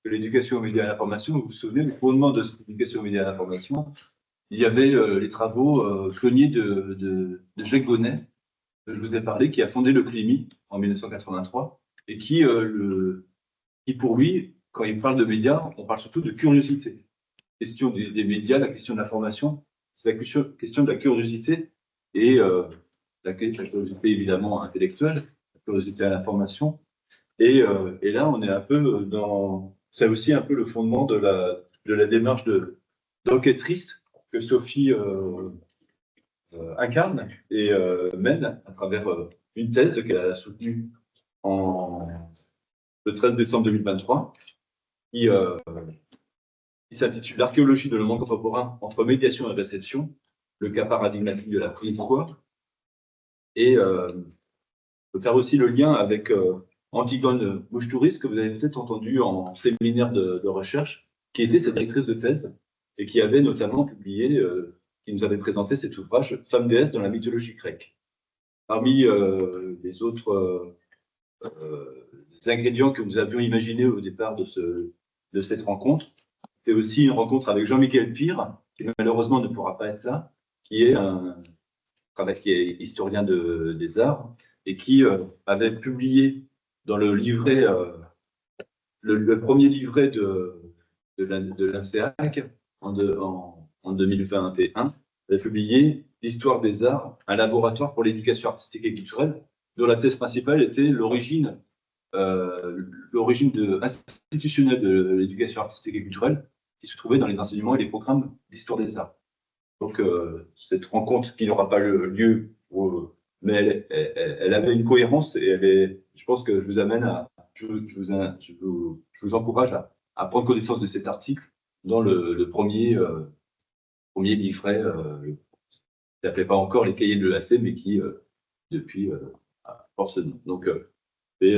de l'éducation aux médias et à l'information, vous vous souvenez, le fondement de cette éducation aux médias et à l'information, il y avait les travaux pionniers de Jacques Bonnet, je vous ai parlé, qui a fondé le CLEMI en 1983, et qui, pour lui, quand il parle de médias, on parle surtout de curiosité. La question des médias, la question de l'information, c'est la question de la curiosité, et la curiosité évidemment intellectuelle, la curiosité à l'information. Et là, on est un peu dans... C'est aussi un peu le fondement de la démarche d'enquêtrice que Sophie incarne et mène à travers une thèse qu'elle a soutenue le 13 décembre 2023, qui s'intitule L'archéologie de le monde contemporain entre médiation et réception, le cas paradigmatique de la préhistoire. Et on peut faire aussi le lien avec Antigone Mouchtouris, que vous avez peut-être entendu en séminaire de recherche, qui était cette directrice de thèse et qui avait notamment publié, qui nous avait présenté cet ouvrage « Femme déesse dans la mythologie grecque ». Parmi les autres ingrédients que nous avions imaginés au départ de cette rencontre, c'est aussi une rencontre avec Jean-Michel Pire, qui malheureusement ne pourra pas être là, qui est qui est historien des arts et qui avait publié dans le livret, le premier livret de l'INSEAC en 2021, avait publié L'histoire des arts, un laboratoire pour l'éducation artistique et culturelle, dont la thèse principale était l'origine institutionnelle de l'éducation artistique et culturelle qui se trouvait dans les enseignements et les programmes d'histoire des arts. Donc, cette rencontre qui n'aura pas lieu, mais elle avait une cohérence et je pense que je vous amène je vous encourage à prendre connaissance de cet article dans le premier livret, qui ne s'appelait pas encore les cahiers de l'EAC, mais qui, depuis, porte ce nom. Donc, c'est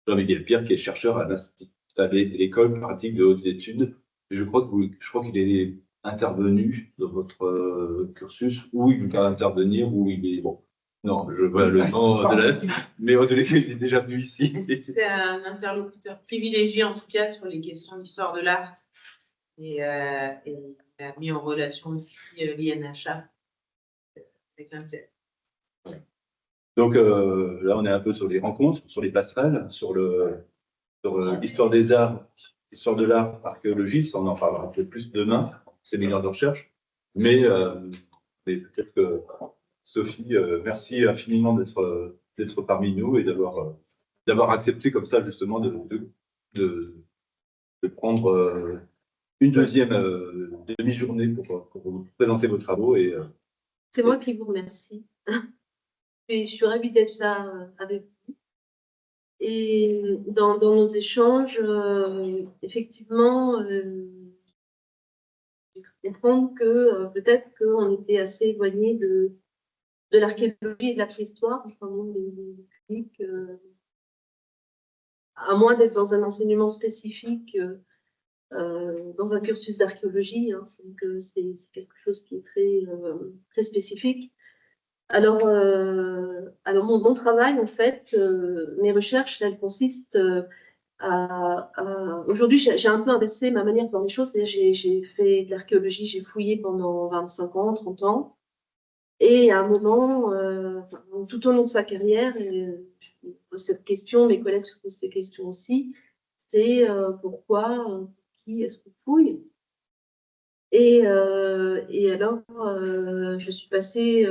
Jean-Michel Pire qui est chercheur à l'école pratique de hautes études. Et je crois qu'il est intervenu dans votre cursus, où il va intervenir, où il est... Bon, non, je vois le nom de la... Mais en tous les cas, il est déjà venu ici. C'est un interlocuteur privilégié, en tout cas, sur les questions d'histoire de l'art. Et il a mis en relation aussi l'INHA avec l'INSEAD. Donc là, on est un peu sur les rencontres, sur les passerelles, sur l'histoire des arts, histoire de l'art, archéologie, ça on en parlera peut-être plus demain, séminaire de recherche. Mais peut-être que Sophie, merci infiniment d'être parmi nous et d'avoir accepté comme ça justement de prendre une deuxième demi-journée pour vous présenter vos travaux. C'est moi qui vous remercie. Et je suis ravie d'être là avec vous. Et dans nos échanges, effectivement, j'ai cru comprendre que peut-être qu'on était assez éloigné de l'archéologie et de la préhistoire, vraiment les publics, à moins d'être dans un enseignement spécifique, dans un cursus d'archéologie, hein, c'est quelque chose qui est très spécifique. Alors mon travail, en fait, mes recherches, elles consistent aujourd'hui, j'ai un peu inversé ma manière de voir les choses. C'est-à-dire, j'ai fait de l'archéologie, j'ai fouillé pendant 25 ans, 30 ans. Et à un moment, tout au long de sa carrière, je me pose cette question, mes collègues se posent ces questions aussi, c'est pourquoi, qui est-ce qu'on fouille? Et alors, je suis passée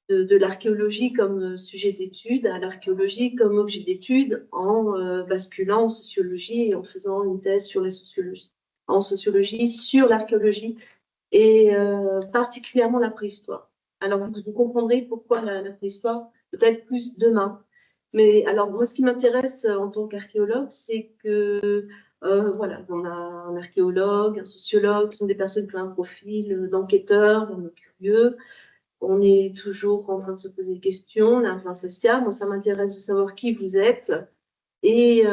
de l'archéologie comme sujet d'étude à l'archéologie comme objet d'étude en basculant en sociologie et en faisant une thèse sur la sociologie, en sociologie sur l'archéologie et particulièrement la préhistoire. Alors, vous comprendrez pourquoi la préhistoire, peut-être plus demain. Mais alors, moi, ce qui m'intéresse en tant qu'archéologue, c'est que voilà, on a un archéologue, un sociologue, ce sont des personnes qui ont un profil d'enquêteur, de curieux. On est toujours en train de se poser des questions, on a un sassia. Moi, ça m'intéresse de savoir qui vous êtes et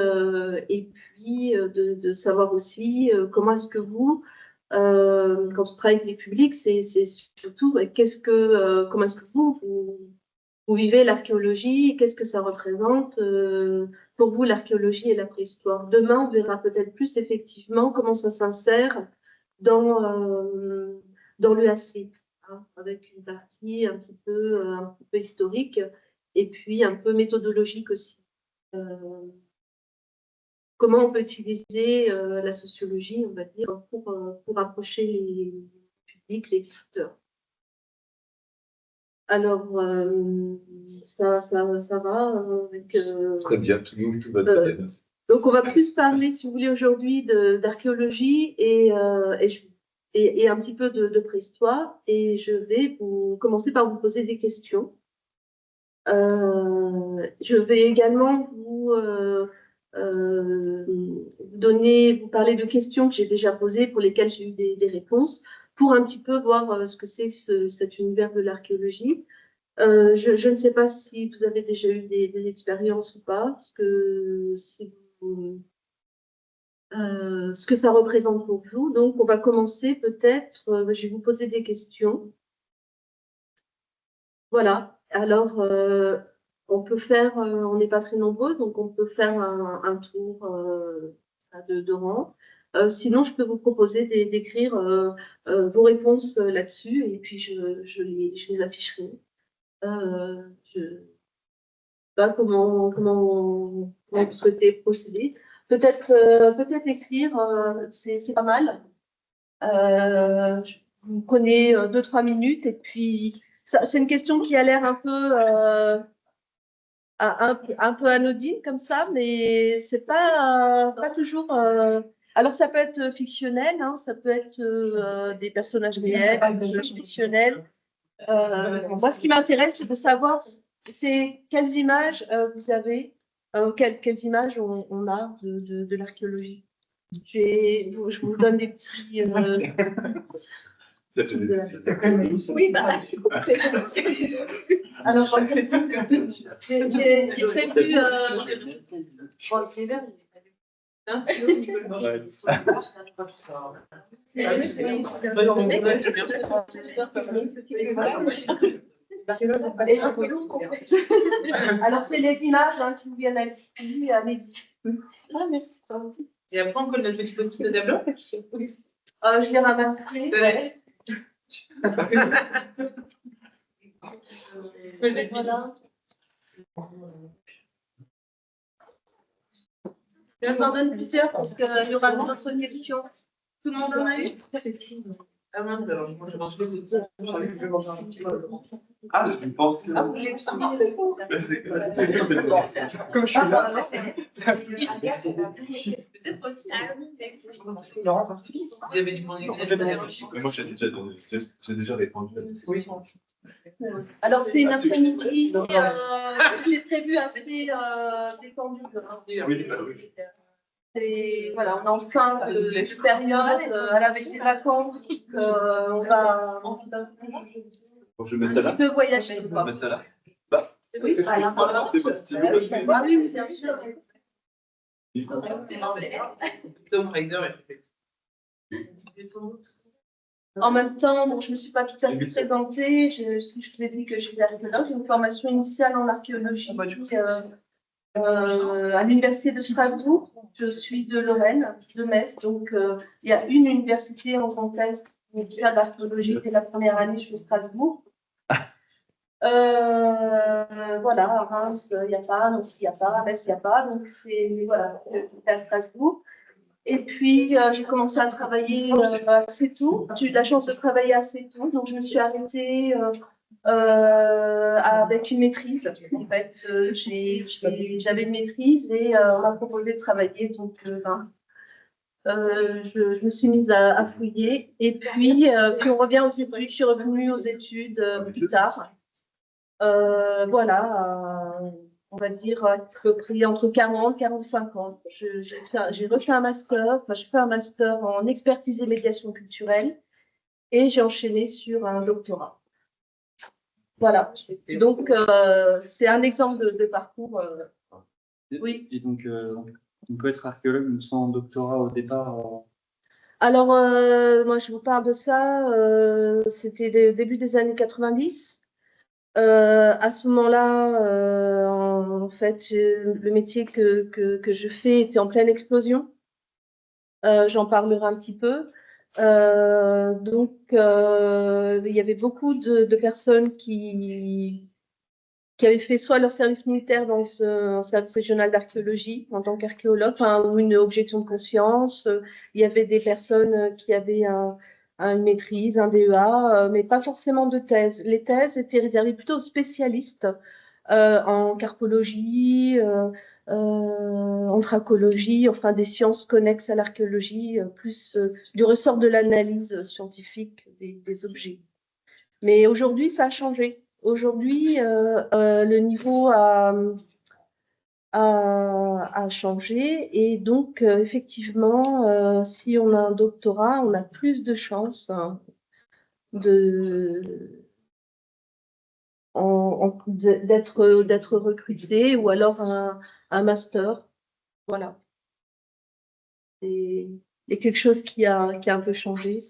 puis de savoir aussi comment est-ce que vous, quand on travaille avec les publics, c'est surtout comment est-ce que vous vivez l'archéologie, qu'est-ce que ça représente pour vous l'archéologie et la préhistoire. Demain, on verra peut-être plus effectivement comment ça s'insère dans l'EAC, hein, avec une partie un petit peu historique et puis un peu méthodologique aussi. Comment on peut utiliser la sociologie, on va dire, pour approcher les publics, les visiteurs. Alors, ça va avec... Très bien, tout va très bien. Donc, on va plus parler, si vous voulez, aujourd'hui d'archéologie et un petit peu de préhistoire. Et je vais commencer par vous poser des questions. Je vais également vous parler de questions que j'ai déjà posées, pour lesquelles j'ai eu des réponses, pour un petit peu voir ce que c'est cet univers de l'archéologie. Je ne sais pas si vous avez déjà eu des expériences ou pas, ce que ça représente pour vous. Donc, on va commencer peut-être, je vais vous poser des questions. Voilà. Alors, on peut faire, on n'est pas très nombreux, donc on peut faire un tour de rang. Sinon, je peux vous proposer d'écrire vos réponses là-dessus, et puis je les afficherai. Je sais pas comment vous souhaitez procéder. Peut-être écrire, c'est pas mal. Vous prenez 2-3 minutes, et puis c'est une question qui a l'air un peu anodine comme ça, mais c'est pas toujours. Alors, ça peut être fictionnel, hein, ça peut être des personnages réels, des personnages fictionnels. Moi, ce qui m'intéresse, c'est de savoir quelles images vous avez, quelles images on a de l'archéologie. Je vous donne des petits. Oui, bah. Alors, j'ai prévu. Alors, c'est les images qui vous viennent à l'esprit, allez-y. Ah, merci. Et après, on peut le petit petit de tableau. Je les ramasserai. Ouais. Voilà. Je vous en donne plusieurs parce qu'il y aura d'autres questions. Tout le monde en a eu? Ah mince, alors moi je mange les questions. Ah, je pense. Ah, vous voulez aussi? Comme je suis là. Peut-être aussi. Il y avait du monde. Moi, j'ai déjà répondu. Oui. Alors, c'est une après-midi j'ai prévu assez détendu. Oui. Voilà, on est en fin de période, avec les vacances, on va Je mets ça là. un petit peu voyager. Je mets ça là. Oui, voilà. C'est bon, c'est bon. Ah oui, bien sûr. Tom Raider est En même temps, bon, je ne me suis pas tout à fait présentée. Si je vous ai dit que j'étais archéologue, j'ai une formation initiale en archéologie à l'université de Strasbourg. Je suis de Lorraine, de Metz. Donc, il y a une université en Grand Est qui fait d'archéologie. C'est la première année, je fais Strasbourg. Voilà, à Reims, il n'y a pas, Nancy, il n'y a pas, Metz, il n'y a pas. Donc, voilà, j'étais à Strasbourg. Et puis, j'ai commencé à travailler assez tôt. J'ai eu la chance de travailler assez tôt, donc je me suis arrêtée avec une maîtrise. En fait, j'avais une maîtrise et on m'a proposé de travailler. Donc, je me suis mise à fouiller. Et puis on revient aux études. Je suis revenue aux études plus tard. Voilà. On va dire à peu près entre 40 et 45 ans. J'ai refait un master, j'ai fait un master en expertise et médiation culturelle et j'ai enchaîné sur un doctorat. Voilà. Donc, c'est un exemple de parcours. Oui. Et donc, on peut être archéologue sans doctorat au départ. Alors, moi, je vous parle de ça. C'était le début des années 90. À ce moment-là, en fait, le métier que je fais était en pleine explosion. J'en parlerai un petit peu. Donc, il y avait beaucoup de personnes qui avaient fait soit leur service militaire dans un service régional d'archéologie en tant qu'archéologue, enfin, ou une objection de conscience. Il y avait des personnes qui avaient une maîtrise, un DEA, mais pas forcément de thèse. Les thèses étaient réservées plutôt aux spécialistes en carpologie, anthracologie, enfin des sciences connexes à l'archéologie, plus du ressort de l'analyse scientifique des objets. Mais aujourd'hui, ça a changé. Aujourd'hui, le niveau a changé et donc, effectivement, si on a un doctorat, on a plus de chances hein, d'être recruté ou alors un master. Voilà. Et quelque chose qui a un peu changé.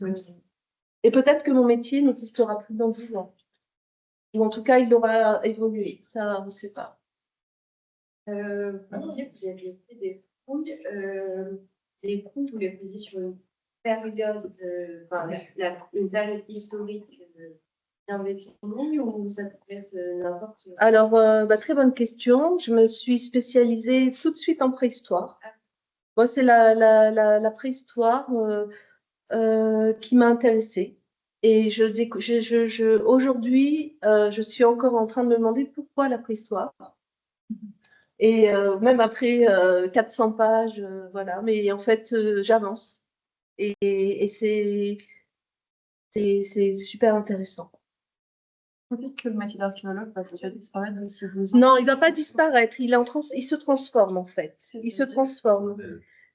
Et peut-être que mon métier n'existera plus dans 10 ans. Ou en tout cas, il aura évolué. Ça, on ne sait pas. Vous disiez que vous aviez fait des fouilles. Les fouilles, vous les faisiez sur une période, une période historique bien définie ou ça peut être n'importe. Alors, très bonne question. Je me suis spécialisée tout de suite en préhistoire. Moi, c'est la préhistoire qui m'a intéressée. Et aujourd'hui, je suis encore en train de me demander pourquoi la préhistoire. Et même après 400 pages, voilà. Mais en fait, j'avance. Et c'est super intéressant. Vous dites que le métier d'archéologue va déjà disparaître d'ici 12 ans. Non, il ne va pas disparaître. Il se transforme, en fait. Il se transforme.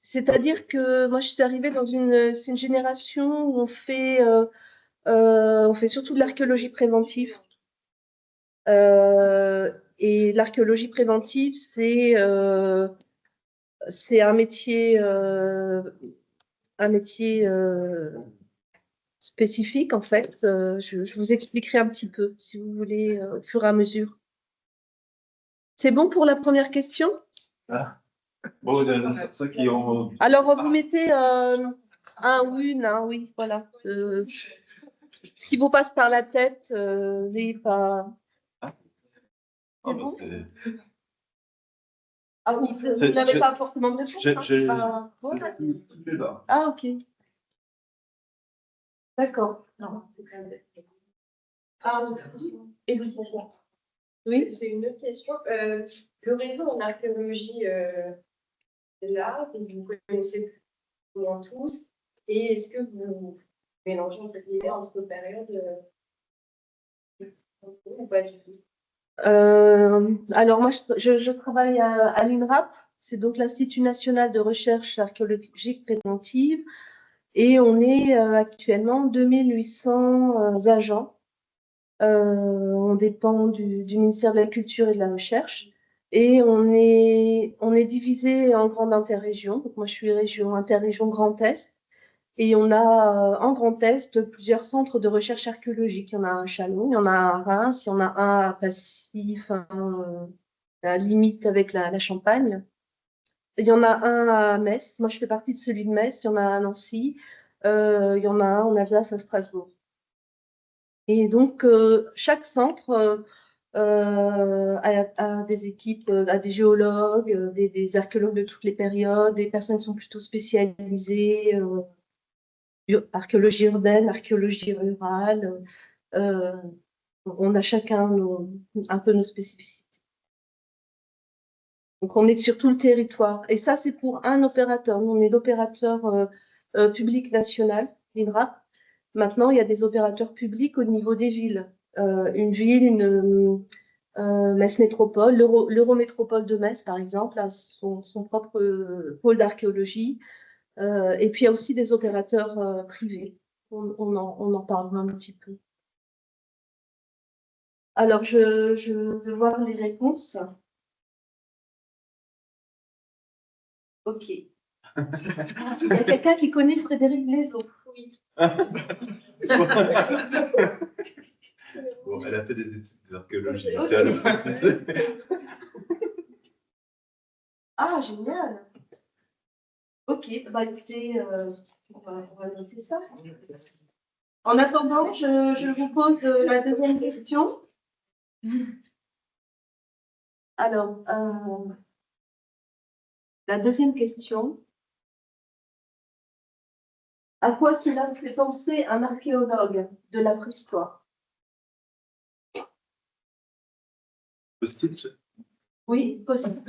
C'est-à-dire que moi, je suis arrivée c'est une génération où on fait surtout de l'archéologie préventive. Et l'archéologie préventive, c'est un métier spécifique, en fait. Je vous expliquerai un petit peu, si vous voulez, au fur et à mesure. C'est bon pour la première question? Bon, ceux qui ont... Alors, vous mettez un ou une, hein, oui, voilà. Ce qui vous passe par la tête, n'ayez pas... C'est bon? Ah, vous n'avez pas forcément de réponse? Ah, ok. D'accord. Non, c'est quand même. Ah, et vous Oui. C'est une autre question. Le réseau en archéologie est là, vous connaissez comment tous, et est-ce que vous mélangez entre périodes ou pas du tout? Alors, moi, je travaille à l'INRAP, c'est donc l'Institut national de recherche archéologique préventive, et on est actuellement 2800 agents. On dépend du ministère de la Culture et de la Recherche. Et on est divisé en grandes interrégions. Donc moi, je suis interrégion Grand Est. Et on a en Grand Est plusieurs centres de recherche archéologique. Il y en a un à Châlons, il y en a un à Reims, il y en a un à Passy, à limite avec la Champagne. Il y en a un à Metz. Moi, je fais partie de celui de Metz. Il y en a un à Nancy. Il y en a un en Alsace à Strasbourg. Et donc, chaque centre a des équipes, a des géologues, des archéologues de toutes les périodes, des personnes qui sont plutôt spécialisées, archéologie urbaine, archéologie rurale. On a chacun un peu nos spécificités. Donc, on est sur tout le territoire. Et ça, c'est pour un opérateur. Nous, on est l'opérateur public national, l'INRAP. Maintenant, il y a des opérateurs publics au niveau des villes. Une ville, Metz Métropole, l'Eurométropole de Metz, par exemple, a son propre pôle d'archéologie. Et puis, il y a aussi des opérateurs privés. On en parlera un petit peu. Alors, je vais voir les réponses. Ok. Il y a quelqu'un qui connaît Frédéric Blaiseau. Oui. Bon, elle a fait des études d'archéologie. Ok. tiens, à le préciser. Ah, génial. Ok, bah écoutez, on va noter ça. En attendant, je vous pose la deuxième question. Alors, la deuxième question. À quoi cela vous fait penser un archéologue de la préhistoire? Post-it. Oui, possible.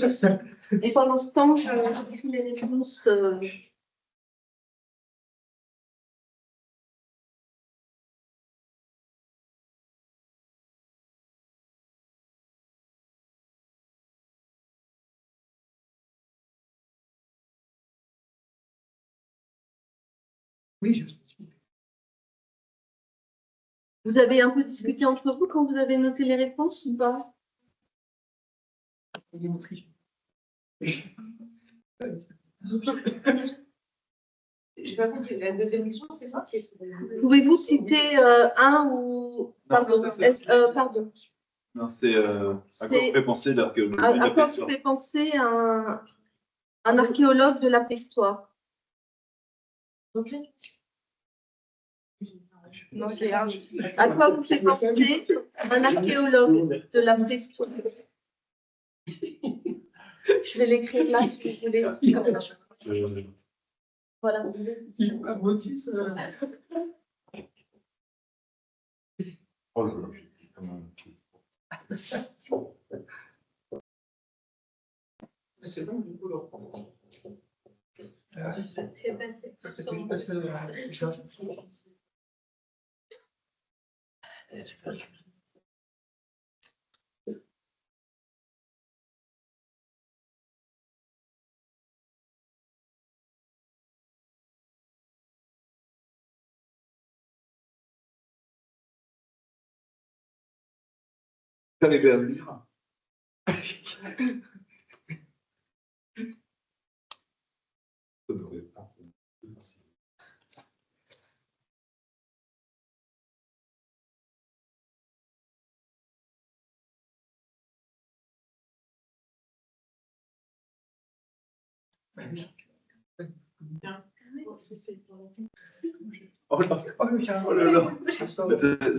Et pendant ce temps, j'écris les réponses. Vous avez un peu discuté entre vous quand vous avez noté les réponses ou pas? J'ai pas compris. La deuxième question, c'est ça? Pouvez-vous citer un ou... Pardon, pardon. Non, c'est à quoi vous fait penser l'archéologie de À la quoi vous préhistoire? fait penser un archéologue de la préhistoire? Non, j'ai large. À quoi vous fait penser un archéologue de la préhistoire? Je vais l'écrire là si vous voulez. Voilà. Oh là là, j'ai comment- C'est bon, du coup, le reprendre. T'avais fait un livre. Ça devrait pas, c'est- Oh là, oh là là. Non,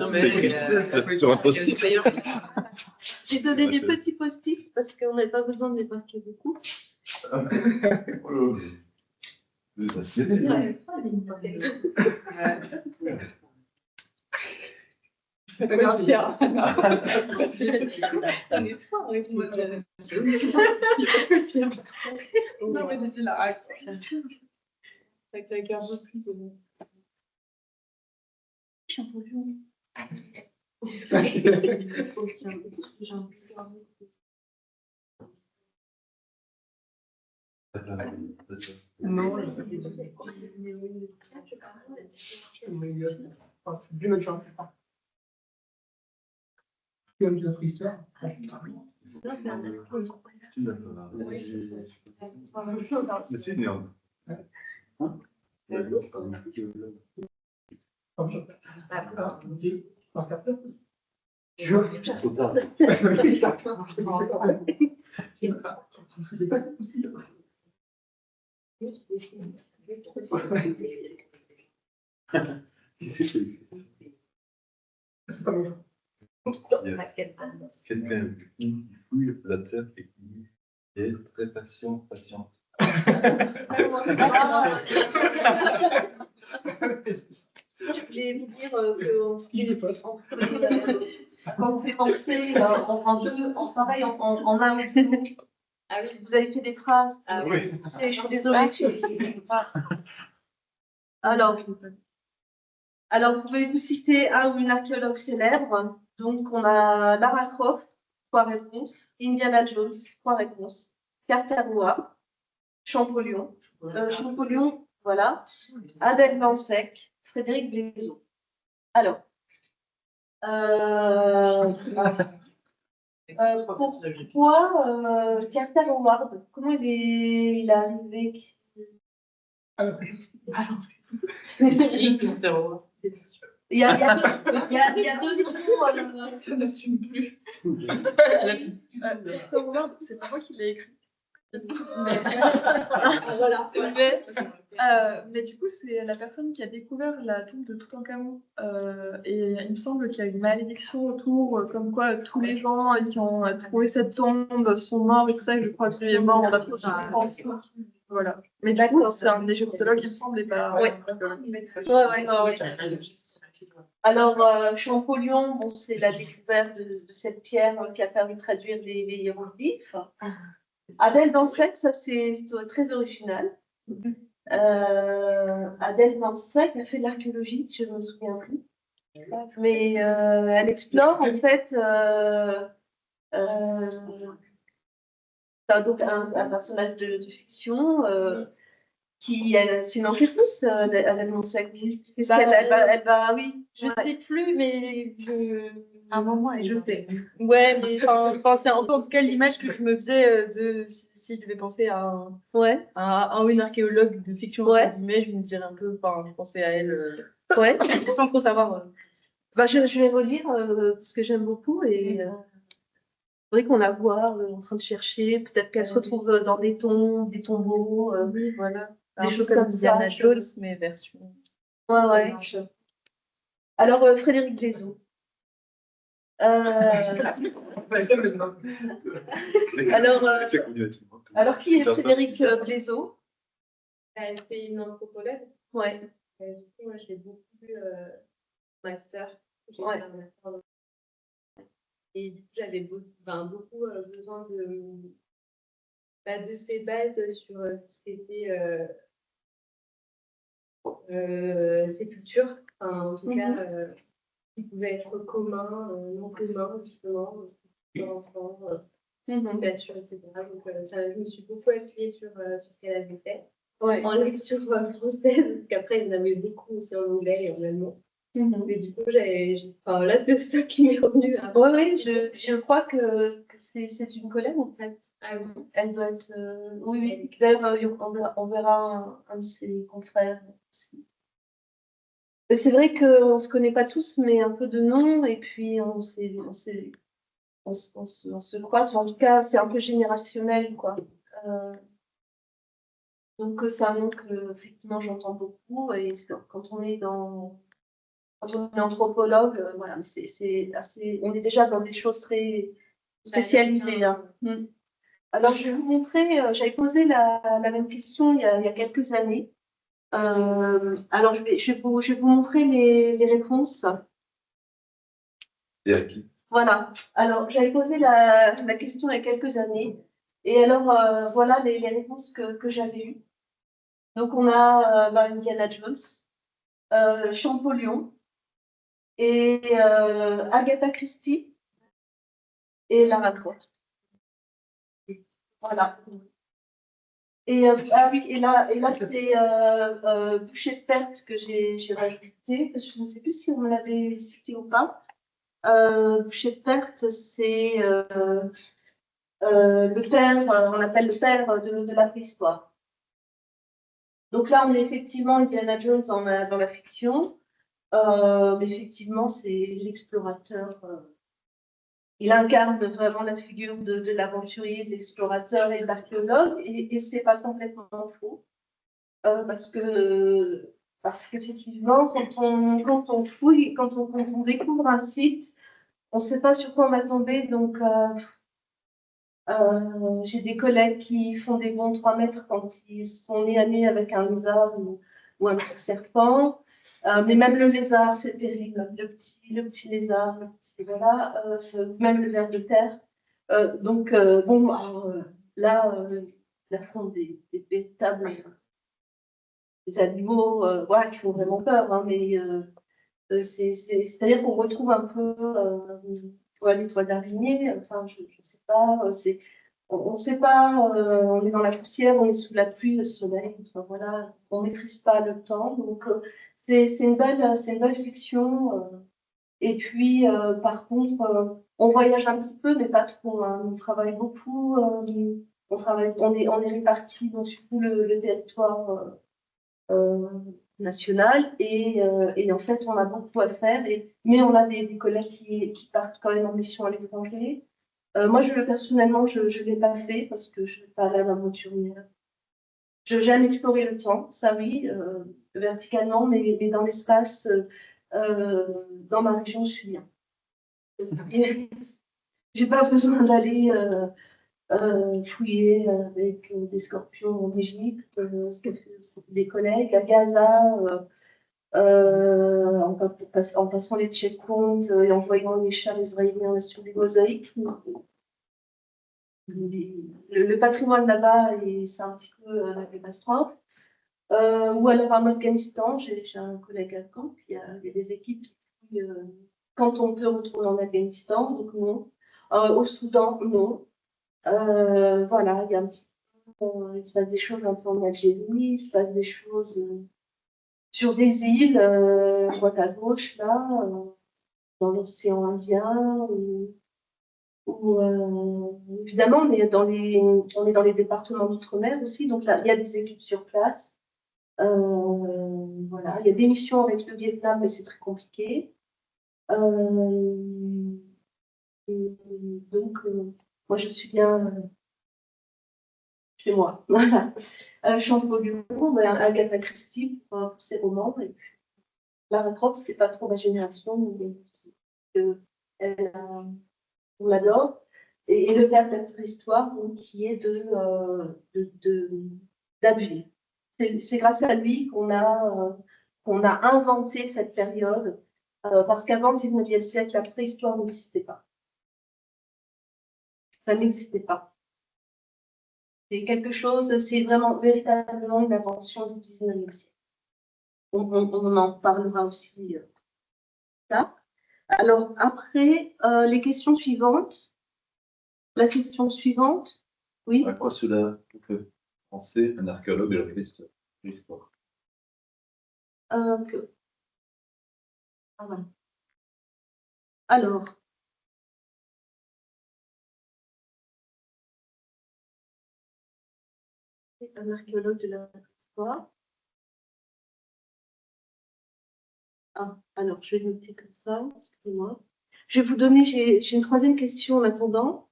mais, C'était écrit vitesse sur un post-it. J'ai donné des petits post-it parce qu'on n'avait pas besoin de les marquer beaucoup. Oh là là. Vous êtes inspiré. C'est pas grave, fier. On est fort avec ce modèle. Non, mais j'ai dit la hack. Avec la carte de prix, c'est bon. Non, c'est plus notre genre. Comme de la préhistoire. Mais c'est énorme. Hein? Qu'est-ce que c'est? C'est pas bon. Quelqu'un qui fouille la terre et qui est très patiente. Je voulais vous dire quand vous fait penser en travail en un ou deux mots. Vous avez fait des phrases. Oui. Je suis désolée. Alors, pouvez-vous citer un ou une archéologue célèbre? Donc, on a Lara Croft, 3 réponses. Indiana Jones, 3 réponses. Carter Howard, Champollion, voilà. Adèle Blanc-Sec, Frédéric Blézot. Alors, pourquoi Carter Howard? Comment il est arrivé? Il y a deux niveaux. Ça n'assume plus. C'est pas moi qui l'ai écrit. Voilà. Mais du coup, c'est la personne qui a découvert la tombe de Toutankhamon. Et il me semble qu'il y a une malédiction autour, comme quoi tous les gens qui ont trouvé cette tombe sont morts et tout ça. Et je crois qu'il est mort en France. Voilà. Mais du coup, c'est un égyptologue, il me semble, et pas. Ouais. Alors, Champollion, bon, c'est la découverte de cette pierre qui a permis de traduire les hiéroglyphes. Adèle Dansec, ça c'est très original. Adèle Dansec a fait de l'archéologie, je ne me souviens plus. Mais elle explore en fait donc un personnage de fiction qui c'est une enquêtrice, Adèle Dansec. Qu'est-ce elle va, oui. Je sais plus, mais À un moment, je sais. Ouais, mais enfin, c'est un peu en tout cas l'image que je me faisais de si je devais penser à une archéologue de fiction, mais je me dirais un peu, enfin, je pensais à elle, sans trop savoir. Bah, je vais relire parce que j'aime beaucoup et c'est vrai qu'on la voit en train de chercher, peut-être qu'elle se retrouve dans des tombes, des tombeaux, Oui, voilà. des choses comme comme ça. Diana Jones, mais version. Ouais. Alors, Frédéric Glézot. Alors, qui est Frédéric Glézot? C'est une anthropologue. Ouais. Du coup, moi, j'ai beaucoup lu master. J'ai Ouais. fait un master. Et du coup, j'avais beaucoup besoin de ces bases sur tout ce qui était sépulture. Enfin, en tout cas, qui pouvait être commun, non commun, justement, enfants, nature, etc. Donc, je me suis beaucoup appuyée sur ce qu'elle avait fait. Ouais. En lecture française, parce qu'après, il y en avait beaucoup aussi en anglais et en allemand. Mais du coup, là, c'est le seul qui m'est revenu. Oui, je crois que c'est une collègue, en fait. Ah oui. Elle doit être... oui. D'ailleurs, on verra un de ses confrères aussi. Et c'est vrai qu'on ne se connaît pas tous, mais un peu de nom, et puis on se croise. En tout cas, c'est un peu générationnel, quoi. Donc, ça montre que, effectivement, j'entends beaucoup, et quand on est anthropologue, voilà, c'est assez. On est déjà dans des choses très spécialisées. Hein. Alors, je vais vous montrer, j'avais posé la même question il y a quelques années. Alors, je vais vous montrer les réponses. Voilà. Alors, j'avais posé la question il y a quelques années. Et alors, voilà les réponses que j'avais eues. Donc, on a Indiana Jones, Champollion, et Agatha Christie et Lara Croft. Voilà. Et oui, et là c'est Boucher de perte que j'ai rajouté, parce que je ne sais plus si on me l'avait cité ou pas. Boucher de perte, c'est le père, on l'appelle le père de la préhistoire. Donc là, on est effectivement Indiana Jones dans la fiction. Mais effectivement, c'est l'explorateur. Il incarne vraiment la figure de l'aventurier, de l'explorateur et de l'archéologue, et c'est pas complètement faux. Parce qu'effectivement, quand on fouille, quand on découvre un site, on ne sait pas sur quoi on va tomber. Donc, j'ai des collègues qui font des bons 3 mètres quand ils sont nez à nez avec un lézard ou un petit serpent. Mais même le lézard, c'est terrible. Le petit lézard, voilà, même le ver de terre. Donc, bon, alors, là, font des véritables des animaux voilà, qui font vraiment peur. Hein, mais c'est-à-dire qu'on retrouve un peu l'étoile d'araignée. Enfin, je ne sais pas. On ne sait pas. On est dans la poussière, on est sous la pluie, le soleil. Enfin, voilà, on ne maîtrise pas le temps. Donc, c'est une belle fiction. Et puis, par contre, on voyage un petit peu, mais pas trop. Hein. On travaille beaucoup. On est répartis donc sur tout le territoire nationale et en fait, on a beaucoup à faire. Mais on a des collègues qui partent quand même en mission à l'étranger. Moi, personnellement, je ne l'ai pas fait parce que je n'ai pas la même aventurière. J'aime explorer le temps, ça oui, verticalement, mais dans l'espace, dans ma région, je suis bien. J'ai pas besoin d'aller fouiller avec des scorpions en Égypte, ce que font des collègues à Gaza, en passant les checkpoints et en voyant les chars israéliens sur des mosaïques. Le patrimoine là-bas, c'est un petit peu la catastrophe. Ou alors en Afghanistan, j'ai un collègue afghan, puis il y a des équipes qui fouillent, quand on peut retourner en Afghanistan, donc non. Au Soudan, non. Voilà, il y a un petit peu, il se passe des choses un peu en Algérie, il se passe des choses sur des îles, droite à gauche, là, dans l'océan Indien, évidemment, on est dans les départements d'outre-mer aussi, donc là, il y a des équipes sur place. Voilà, il y a des missions avec le Vietnam, mais c'est très compliqué. Donc, moi, je suis bien chez moi. Voilà. Champollion, Agatha Christie pour ses romans. Et puis, Lara Croft, c'est pas trop ma génération, mais on l'adore. Et le père de notre histoire, donc, qui est d'Abbeville. C'est grâce à lui qu'on a inventé cette période, parce qu'avant le 19e siècle, la préhistoire n'existait pas. Ça n'existait pas. C'est quelque chose, c'est vraiment véritablement une invention du 19e siècle. On en parlera aussi tard. Alors, après, les questions suivantes. La question suivante, oui. À quoi cela peut penser un archéologue de la préhistoire? Ah, voilà. Alors, c'est un archéologue de la préhistoire. Ah, alors, je vais noter comme ça, excusez-moi. Je vais vous donner, j'ai une troisième question en attendant.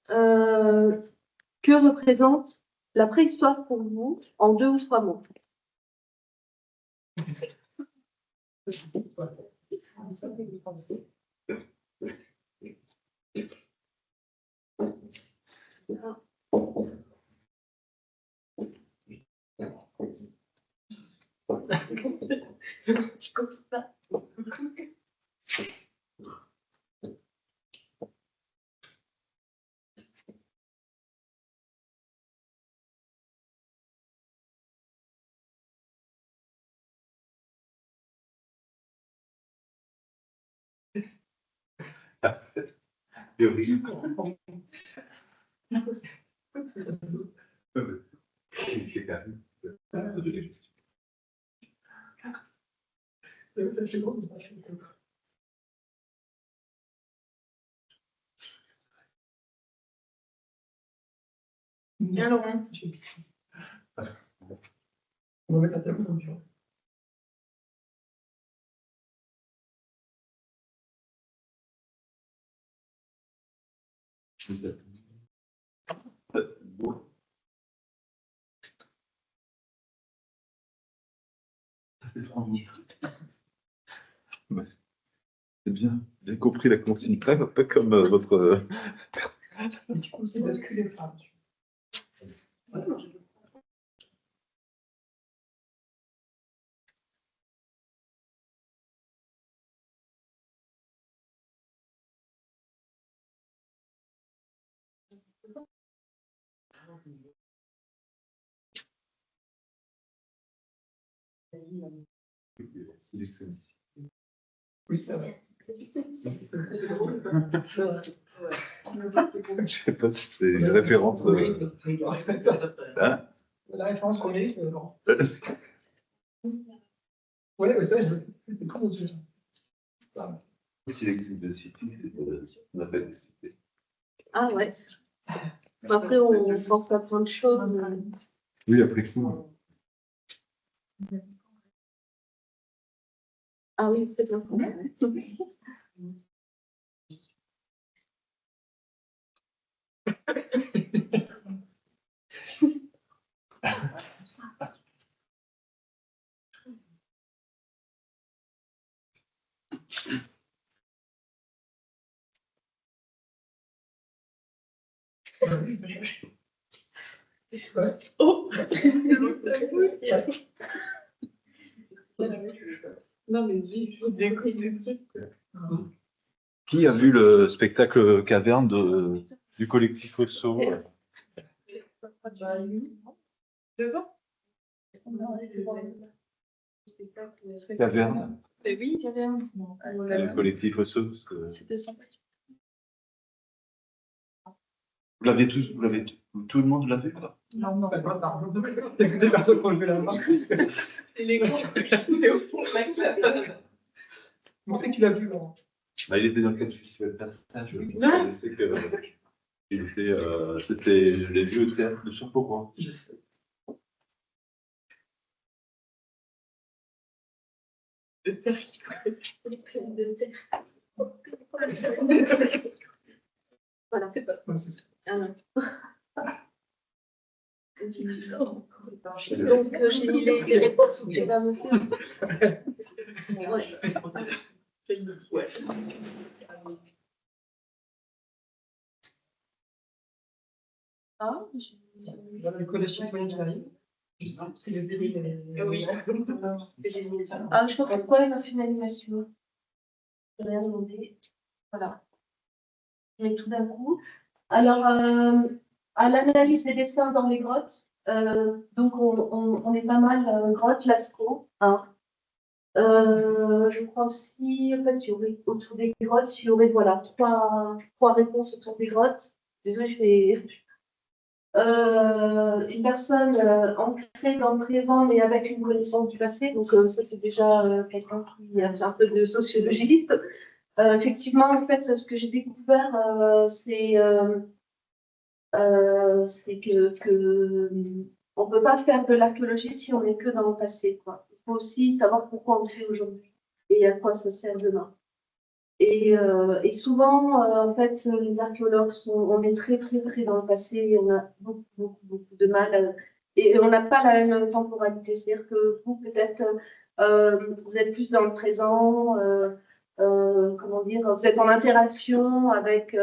Que représente la préhistoire pour vous en 2 ou 3 mots? Je confie pas. Bien, Laurent. On va mettre un tableau comme ça. C'est bien, j'ai compris la consigne crème, un peu comme votre. Et du coup, c'est basculer le phare dessus. Oui, ça va. Je sais pas si c'est une référence. Hein? La référence qu'on est, Laurent. Ouais, mais ça, c'est pas mon sujet. S'il existe des sites, on appelle des cités. Ah ouais. Après, on pense à plein de choses. Oui, après tout. Ah oui, c'est bien. Oh. Non, mais je découvre des trucs. Qui a vu le spectacle Caverne du collectif Osso? Caverne, Oui, il y avait un. le collectif Osso, parce que C'était sympa. vous l'avez tous, tout le monde l'a vu, quoi. Non, non, pas par T'as écouté personne qui a levé la main. C'est les grands qui au fond de la classe. On sait que tu l'as vu, Laurent. Bah, il était dans le cadre du festival Passage. Ouais. Je sais que c'était les vieux théâtres de Surpont. Je sais. De terre qui connaissent. De terre. Voilà. C'est pas Ouais, c'est ça. Ah non. ça. Donc, j'ai mis les réponses au fur et à mesure. Ouais. Ouais. Ah, Voilà le collège citoyen qui arrive. Je sais, parce que le délai, Oui. Ah, je sais pas pourquoi il m'a fait une animation. Je n'ai rien demandé. Voilà. Mais tout d'un coup. Alors, à l'analyse des dessins dans les grottes, donc on est pas mal grottes, Lascaux. Hein. Je crois aussi, en fait, il y aurait autour des grottes, il y aurait voilà, trois réponses autour des grottes. Désolée, je vais. Une personne ancrée dans le présent mais avec une connaissance du passé, donc ça c'est déjà quelqu'un qui a fait un peu de sociologie. Effectivement, en fait, ce que j'ai découvert, c'est que on peut pas faire de l'archéologie si on n'est que dans le passé, quoi. Il faut aussi savoir pourquoi on le fait aujourd'hui et à quoi ça sert demain. Et souvent, en fait, les archéologues on est très, très, très dans le passé et on a beaucoup, beaucoup, beaucoup de mal. Et on n'a pas la même temporalité. C'est-à-dire que vous, peut-être, vous êtes plus dans le présent, comment dire, vous êtes en interaction avec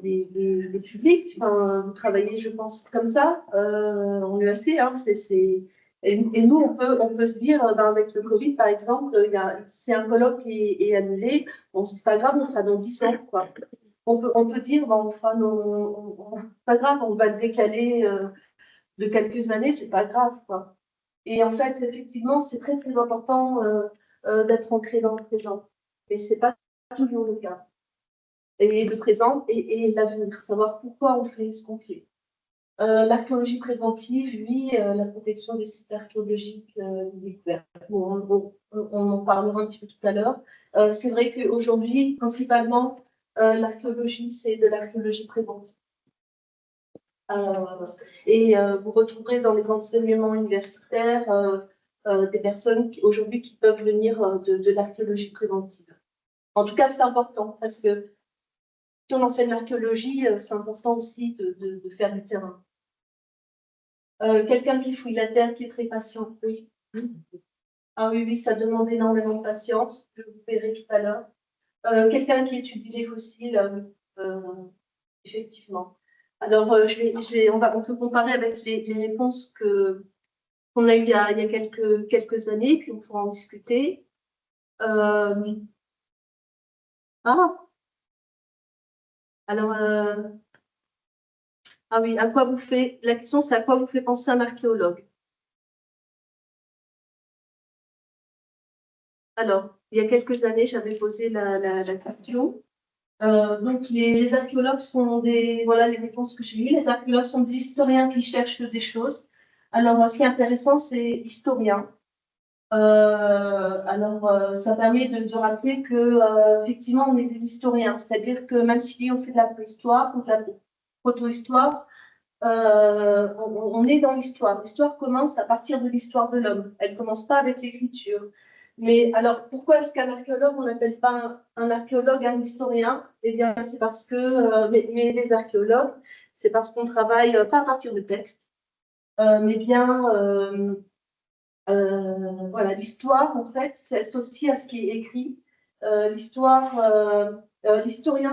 des publics. Enfin, vous travaillez, je pense, comme ça, en UAC. Hein, et nous, on peut se dire, ben, avec le Covid, par exemple, si un colloque est annulé, bon, c'est pas grave, on fera dans 10 ans. Quoi. On peut dire, ben, on fera pas grave, on va le décaler de quelques années, c'est pas grave. Quoi. Et en fait, effectivement, c'est très, très important d'être ancré dans le présent. Mais c'est pas toujours le cas. Et le présent et l'avenir, savoir pourquoi on fait ce qu'on fait. L'archéologie préventive, lui, la protection des sites archéologiques découverts. Bon, on en parlera un petit peu tout à l'heure. C'est vrai qu'aujourd'hui, principalement, l'archéologie, c'est de l'archéologie préventive. Vous retrouverez dans les enseignements universitaires des personnes aujourd'hui qui peuvent venir de l'archéologie préventive. En tout cas, c'est important parce que si on enseigne l'archéologie, c'est important aussi de faire du terrain. Quelqu'un qui fouille la terre, qui est très patient, oui. Ah oui, oui, ça demande énormément de patience, je vous verrai tout à l'heure. Quelqu'un qui étudie les fossiles, effectivement. Alors, on peut comparer avec les réponses qu'on a eues il y a quelques années, puis on pourra en discuter. Alors, ah oui, la question c'est à quoi vous fait penser un archéologue? Alors, il y a quelques années, j'avais posé la question. Donc, les archéologues sont voilà les réponses que j'ai eues. Les archéologues sont des historiens qui cherchent des choses. Alors, ce qui est intéressant, c'est historien. Ça permet de rappeler que effectivement, on est des historiens. C'est-à-dire que même si on fait de la préhistoire ou de la proto-histoire, on est dans l'histoire. L'histoire commence à partir de l'histoire de l'homme. Elle commence pas avec l'écriture. Mais alors, pourquoi est-ce qu'un archéologue, on n'appelle pas un archéologue un historien? Eh bien, c'est parce que, mais les archéologues, c'est parce qu'on travaille pas à partir de textes, mais bien, voilà, l'histoire, en fait, c'est associé à ce qui est écrit. L'historien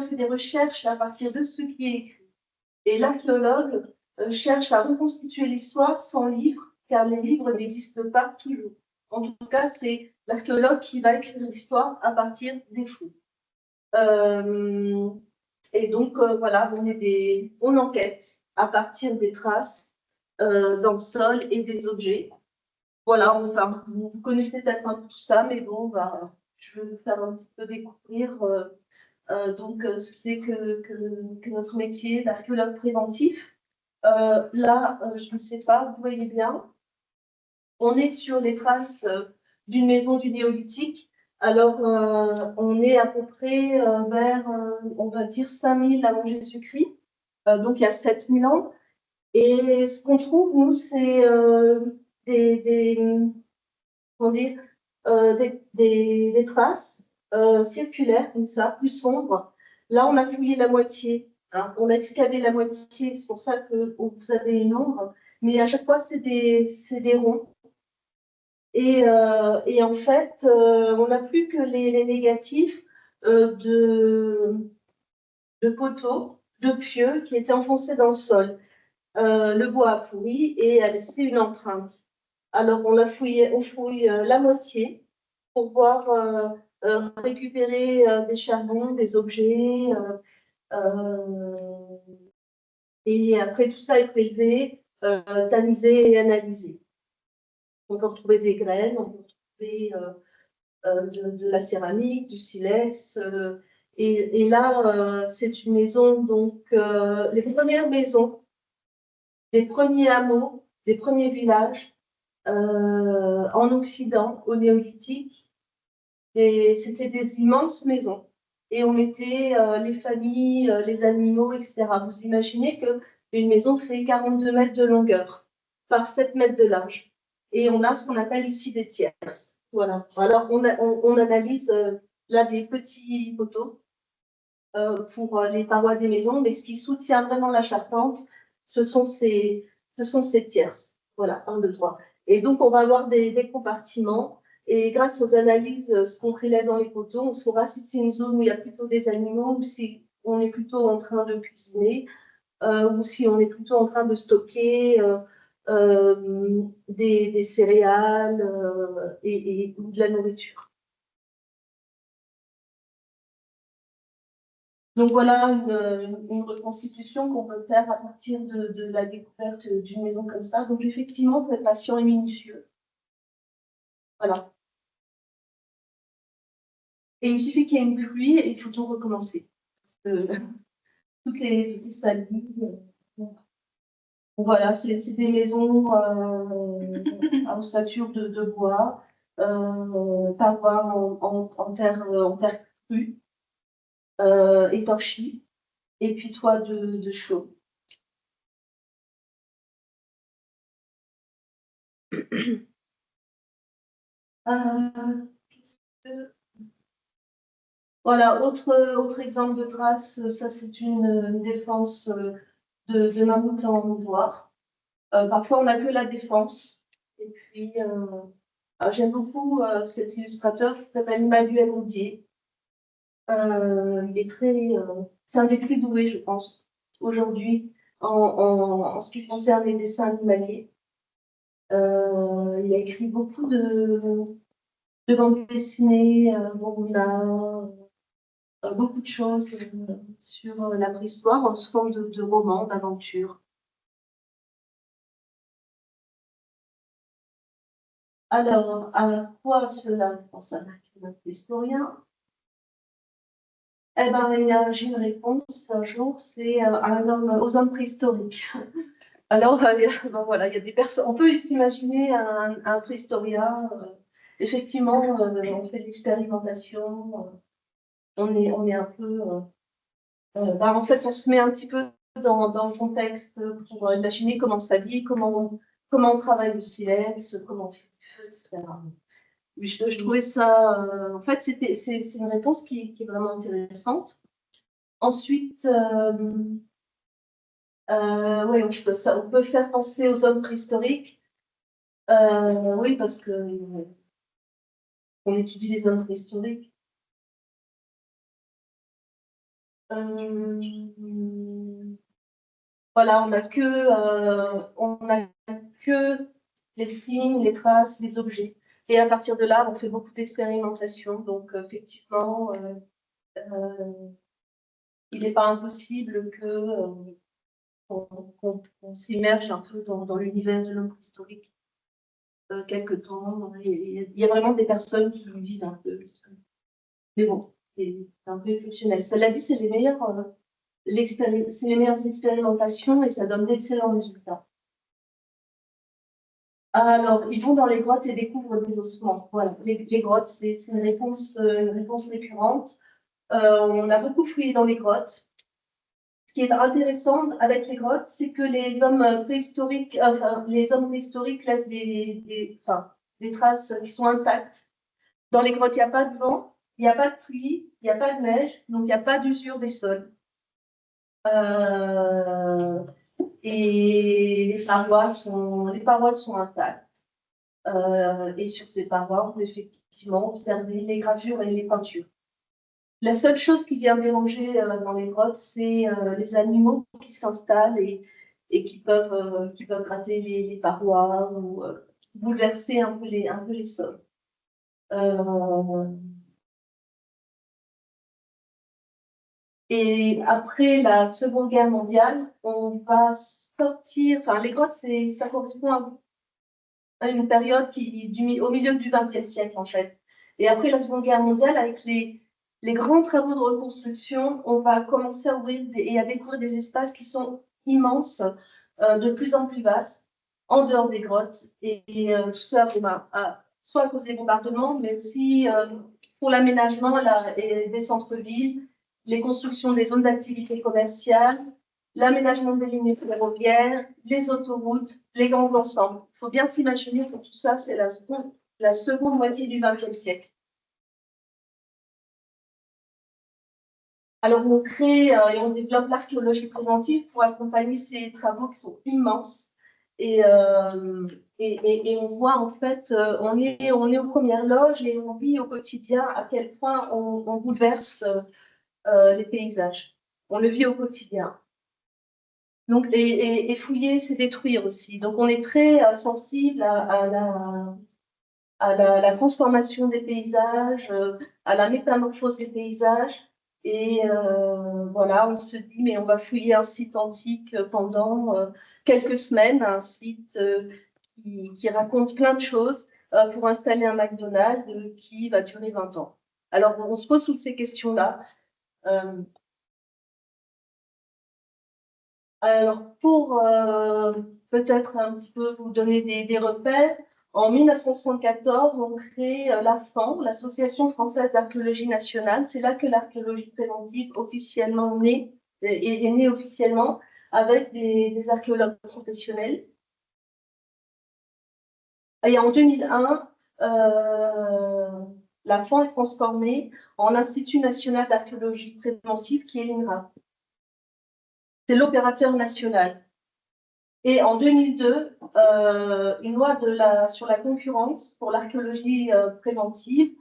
fait des recherches à partir de ce qui est écrit. Et l'archéologue cherche à reconstituer l'histoire sans livre, car les livres n'existent pas toujours. En tout cas, c'est l'archéologue qui va écrire l'histoire à partir des fouilles. Et donc, voilà, on enquête à partir des traces dans le sol et des objets. Voilà, enfin, vous connaissez peut-être un peu tout ça, mais bon, je vais vous faire un petit peu découvrir ce que c'est que notre métier d'archéologue préventif. Là, je ne sais pas, vous voyez bien, on est sur les traces d'une maison du néolithique. Alors, on est à peu près vers, on va dire, 5000 avant Jésus-Christ, donc il y a 7000 ans. Et ce qu'on trouve, nous, c'est comment dire, des traces circulaires, comme ça, plus sombres. Là, on a fouillé la moitié. Hein. On a excavé la moitié, c'est pour ça que vous avez une ombre. Mais à chaque fois, c'est des ronds. Et en fait, on n'a plus que les négatifs de poteaux, de pieux qui étaient enfoncés dans le sol. Le bois a pourri et a laissé une empreinte. Alors, on fouille la moitié pour pouvoir récupérer des charbons, des objets. Et après, tout ça est prélevé, tamisé et analysé. On peut retrouver des graines, on peut retrouver de la céramique, du silex. Et là, c'est une maison, donc les premières maisons, des premiers hameaux, des premiers villages en Occident, au néolithique. C'était des immenses maisons. Et on mettait les familles, les animaux, etc. Vous imaginez qu'une maison fait 42 mètres de longueur par 7 mètres de large. Et on a ce qu'on appelle ici des tierces. Voilà. Alors, on analyse là des petits poteaux pour les parois des maisons, mais ce qui soutient vraiment la charpente, ce sont ces tierces. Voilà, 1, 2, 3. Et donc, on va avoir des compartiments. Et grâce aux analyses, ce qu'on prélève dans les poteaux, on saura si c'est une zone où il y a plutôt des animaux ou si on est plutôt en train de cuisiner ou si on est plutôt en train de stocker des céréales ou de la nourriture. Donc voilà une reconstitution qu'on peut faire à partir de la découverte d'une maison comme ça. Donc effectivement, il faut être patient et minutieux. Voilà. Et il suffit qu'il y ait une pluie et tout tout recommencer. Toutes les salives. Voilà, c'est des maisons à ossature de bois, parois en terre crue, étanchie, et puis toit de chaux. Voilà, autre exemple de trace, ça c'est une défense de mammouth en ivoire. Parfois on n'a que la défense. Et puis j'aime beaucoup cet illustrateur qui s'appelle Emmanuel Audier. Il est c'est un des plus doués, je pense, aujourd'hui en ce qui concerne les dessins animaliers. Il a écrit beaucoup de bandes dessinées, beaucoup de choses sur la préhistoire en forme de romans, d'aventures. Alors, à quoi cela pense un historien? Eh ben, j'ai une réponse un jour, c'est aux hommes préhistoriques. Alors, ben voilà, il y a des personnes. On peut s'imaginer un préhistorien. Effectivement, on fait de l'expérimentation. On est un peu. En fait, on se met un petit peu dans le contexte pour imaginer comment on s'habille, comment on travaille le silex, comment on fait du feu, etc. Mais je trouvais ça, en fait, c'est une réponse qui est vraiment intéressante. Ensuite, oui, on peut faire penser aux hommes préhistoriques. Oui, parce que on étudie les hommes préhistoriques. Voilà, on n'a que les signes, les traces, les objets. Et à partir de là, on fait beaucoup d'expérimentations. Donc, effectivement, il n'est pas impossible qu'on s'immerge un peu dans l'univers de l'homme préhistorique quelque temps. Il y a vraiment des personnes qui vivent un peu. Mais bon, c'est un peu exceptionnel. Cela dit, c'est les meilleures expérimentations et ça donne d'excellents résultats. Alors, ils vont dans les grottes et découvrent des ossements. Voilà, les grottes, c'est une réponse récurrente. On a beaucoup fouillé dans les grottes. Ce qui est intéressant avec les grottes, c'est que les hommes préhistoriques laissent des traces qui sont intactes. Dans les grottes, il n'y a pas de vent, il n'y a pas de pluie, il n'y a pas de neige, donc il n'y a pas d'usure des sols. Et les parois sont intactes. Et sur ces parois, on peut effectivement observer les gravures et les peintures. La seule chose qui vient déranger dans les grottes, c'est les animaux qui s'installent et qui peuvent gratter les parois ou bouleverser un peu les sols. Et après la Seconde Guerre mondiale, on va sortir. Enfin, les grottes, ça correspond à une période au milieu du XXe siècle, en fait. Et après la Seconde Guerre mondiale, avec les grands travaux de reconstruction, on va commencer à ouvrir et à découvrir des espaces qui sont immenses, de plus en plus vastes, en dehors des grottes. Et tout ça, soit à cause des bombardements, mais aussi pour l'aménagement des centres-villes, les constructions des zones d'activité commerciale, l'aménagement des lignes ferroviaires, les autoroutes, les grands ensembles. Il faut bien s'imaginer que tout ça, c'est la seconde moitié du XXe siècle. Alors, on crée et on développe l'archéologie préventive pour accompagner ces travaux qui sont immenses. Et on voit, en fait, on est aux premières loges et on vit au quotidien à quel point on bouleverse les paysages. On le vit au quotidien. Donc, et fouiller, c'est détruire aussi. Donc, on est très sensible à la transformation des paysages, à la métamorphose des paysages. Et voilà, on se dit, mais on va fouiller un site antique pendant quelques semaines, un site qui raconte plein de choses pour installer un McDonald's qui va durer 20 ans. Alors, on se pose toutes ces questions-là. Alors, pour peut-être un petit peu vous donner des repères, en 1974, on crée l'AFAN, l'Association française d'archéologie nationale. C'est là que l'archéologie préventive officiellement est née officiellement avec des archéologues professionnels. Et en 2001, l'AFAN est transformée en Institut national d'archéologie préventive qui est l'INRA. C'est l'opérateur national. Et en 2002, une loi sur la concurrence pour l'archéologie préventive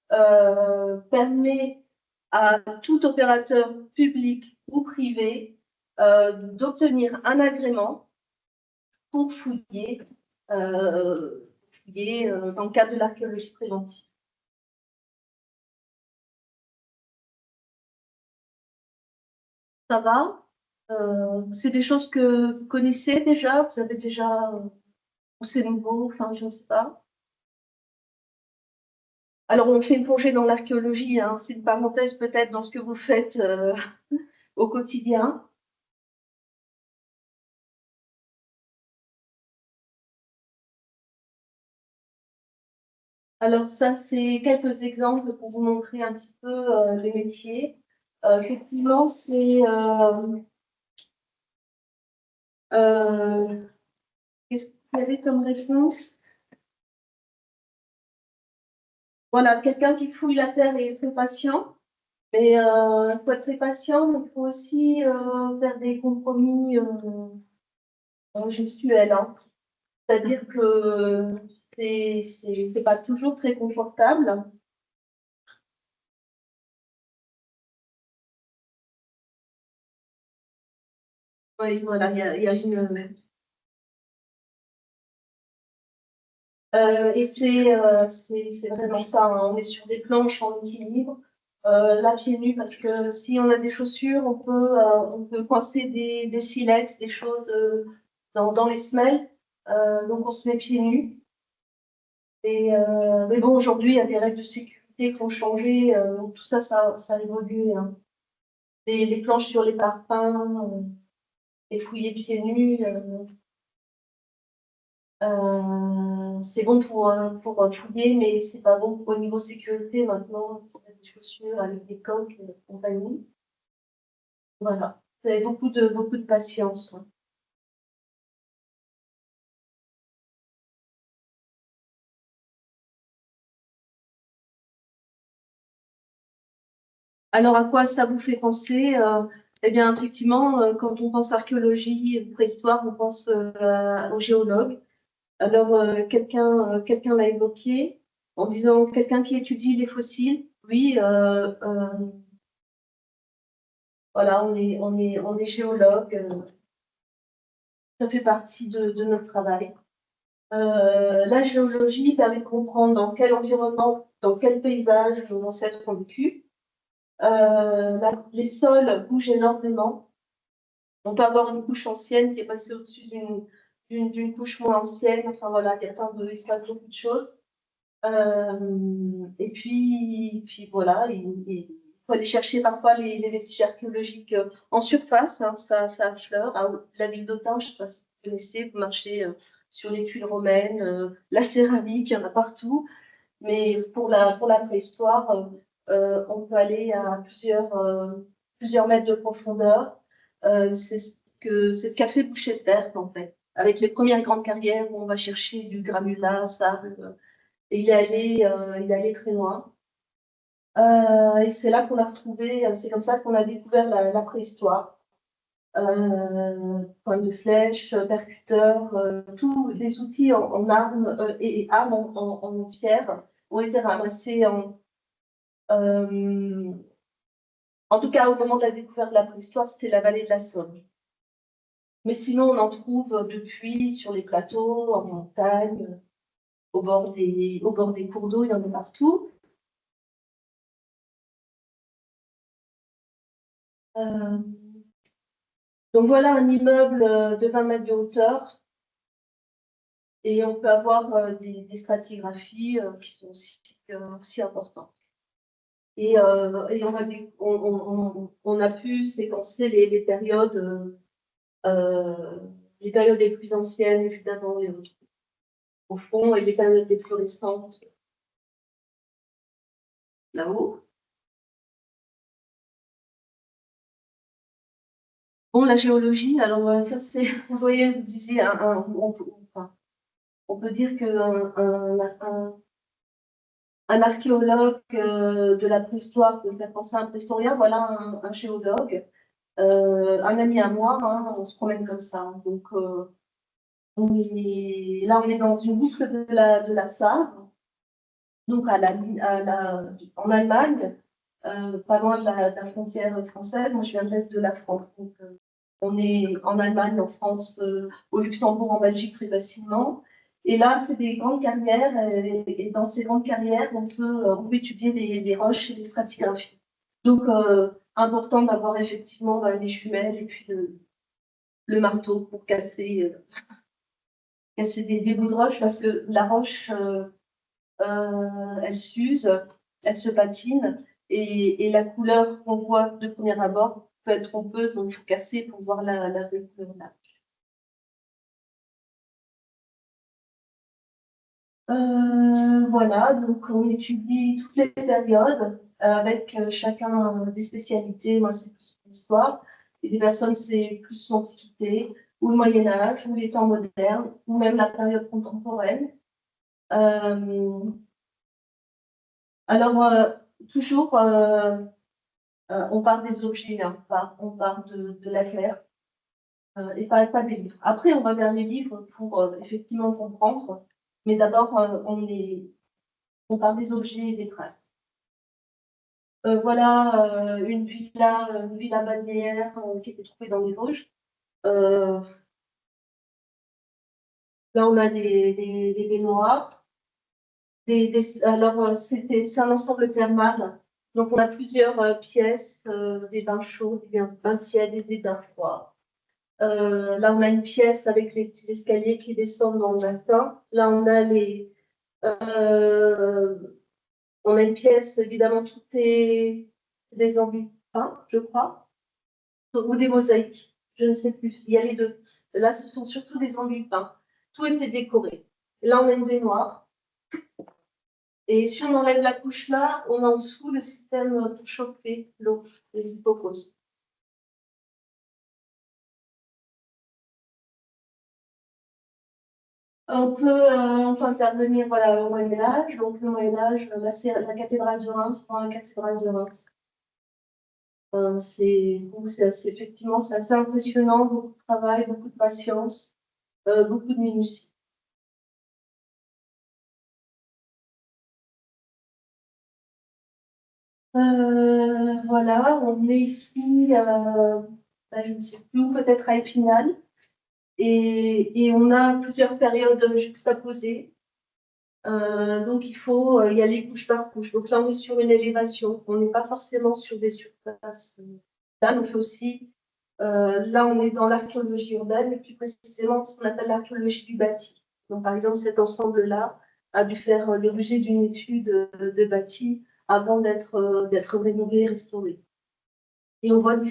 permet à tout opérateur public ou privé d'obtenir un agrément pour fouiller dans le cadre de l'archéologie préventive. Ça va? C'est des choses que vous connaissez déjà, vous avez déjà, ou c'est nouveau, enfin, je ne sais pas. Alors, on fait une plongée dans l'archéologie, hein, c'est une parenthèse peut-être dans ce que vous faites au quotidien. Alors, ça, c'est quelques exemples pour vous montrer un petit peu les métiers. Effectivement, c'est Qu'est-ce que vous avez comme réponse? Voilà, quelqu'un qui fouille la terre et est très patient. Mais il faut être très patient, mais il faut aussi faire des compromis gestuels, hein. C'est-à-dire que c'est pas toujours très confortable. Oui, voilà, il y a une. Et c'est vraiment ça, hein. On est sur des planches en équilibre, là pieds nus, parce que si on a des chaussures, on peut coincer des silex, des choses dans les semelles. Donc on se met pieds nus. Mais bon, aujourd'hui, il y a des règles de sécurité qui ont changé, donc tout ça, ça évolue, hein. Les planches sur les parpaings, les fouillés pieds nus. C'est bon pour fouiller, mais c'est pas bon au niveau sécurité maintenant. On a des chaussures avec des coques et compagnie. Voilà, c'est beaucoup de patience. Alors, à quoi ça vous fait penser? Eh bien, effectivement, quand on pense archéologie et préhistoire, on pense aux géologues. Alors, quelqu'un l'a évoqué en disant quelqu'un qui étudie les fossiles. Oui, voilà, on est géologue. Ça fait partie de notre travail. La géologie permet de comprendre dans quel environnement, dans quel paysage nos ancêtres ont vécu. Les sols bougent énormément. On peut avoir une couche ancienne qui est passée au-dessus d'une couche moins ancienne. Enfin voilà, il se passe beaucoup de choses. Et puis voilà, il faut aller chercher parfois les vestiges archéologiques en surface, hein, ça affleure. Ah, la ville d'Autun, je ne sais pas si vous connaissez, vous marchez sur les tuiles romaines, la céramique, il y en a partout. Mais pour la préhistoire, on peut aller à plusieurs mètres de profondeur. C'est ce qu'a fait Boucher de Terre, en fait. Avec les premières grandes carrières où on va chercher du granulat, sable. Et il est allé très loin. Et c'est là qu'on a retrouvé, c'est comme ça qu'on a découvert la préhistoire. Point de flèche, percuteur, tous les outils en armes et armes en pierre ont été ramassés en tout cas, au moment de la découverte de la préhistoire, c'était la vallée de la Somme. Mais sinon, on en trouve depuis sur les plateaux, en montagne, au bord des cours d'eau, il y en a partout. Donc voilà un immeuble de 20 mètres de hauteur. Et on peut avoir des stratigraphies qui sont aussi importantes. Et on a pu séquencer les périodes les plus anciennes, évidemment, au fond, et les périodes les plus récentes, là-haut. Bon, la géologie, alors ça c'est, vous voyez, vous disiez, on peut dire qu'un archéologue de la préhistoire peut faire penser à un préhistorien, voilà un géologue. Un ami à moi, hein, on se promène comme ça. Donc, on est dans une boucle de la Sarre, donc en Allemagne, pas loin de la frontière française. Moi, je viens de l'Est de la France. Donc, on est en Allemagne, en France, au Luxembourg, en Belgique très facilement. Et là, c'est des grandes carrières. Et dans ces grandes carrières, on peut étudier les roches et les stratigraphies. Donc, important d'avoir effectivement les jumelles et puis le marteau pour casser des bouts de roche parce que la roche, elle s'use, elle se patine et la couleur qu'on voit de premier abord peut être trompeuse, donc il faut casser pour voir la vraie couleur de la roche. Voilà, donc on étudie toutes les périodes avec chacun des spécialités. Moi, c'est plus l'histoire. Et des personnes, c'est plus l'Antiquité. ou le Moyen-Âge, ou les temps modernes, ou même la période contemporaine. Alors, toujours, on part des objets, hein, on part de la terre, et pas des livres. Après, on va vers les livres pour effectivement comprendre, mais d'abord, on part des objets et des traces. Voilà une villa balnéaire qui était trouvée dans les Vosges. Là, on a des baignoires. Alors, c'est un ensemble thermal. Donc, on a plusieurs pièces, des bains chauds, des bains tièdes et des bains froids. Là, on a une pièce avec les petits escaliers qui descendent dans le bassin. Là, on a une pièce, évidemment, tout est des enduits peints, je crois, ou des mosaïques, je ne sais plus. Il y a les deux. Là, ce sont surtout des enduits peints. Tout était décoré. Là, on a une baignoire. Et si on enlève la couche là, on a en dessous le système pour chauffer l'eau, les hypocauses. On peut intervenir voilà, au Moyen-Âge. Donc, le Moyen-Âge, là, c'est la cathédrale de Reims, la cathédrale de Reims. Effectivement, c'est assez impressionnant, beaucoup de travail, beaucoup de patience, beaucoup de minutie. Voilà, on est ici, je ne sais plus, peut-être à Épinal, et on a plusieurs périodes juxtaposées. Donc, il faut y aller couche par couche. Donc là, on est sur une élévation, on n'est pas forcément sur des surfaces. Là, on fait aussi, là, on est dans l'archéologie urbaine, et plus précisément ce qu'on appelle l'archéologie du bâti. Donc, par exemple, cet ensemble-là a dû faire l'objet d'une étude de bâti avant d'être rénové et restauré. Et on voit les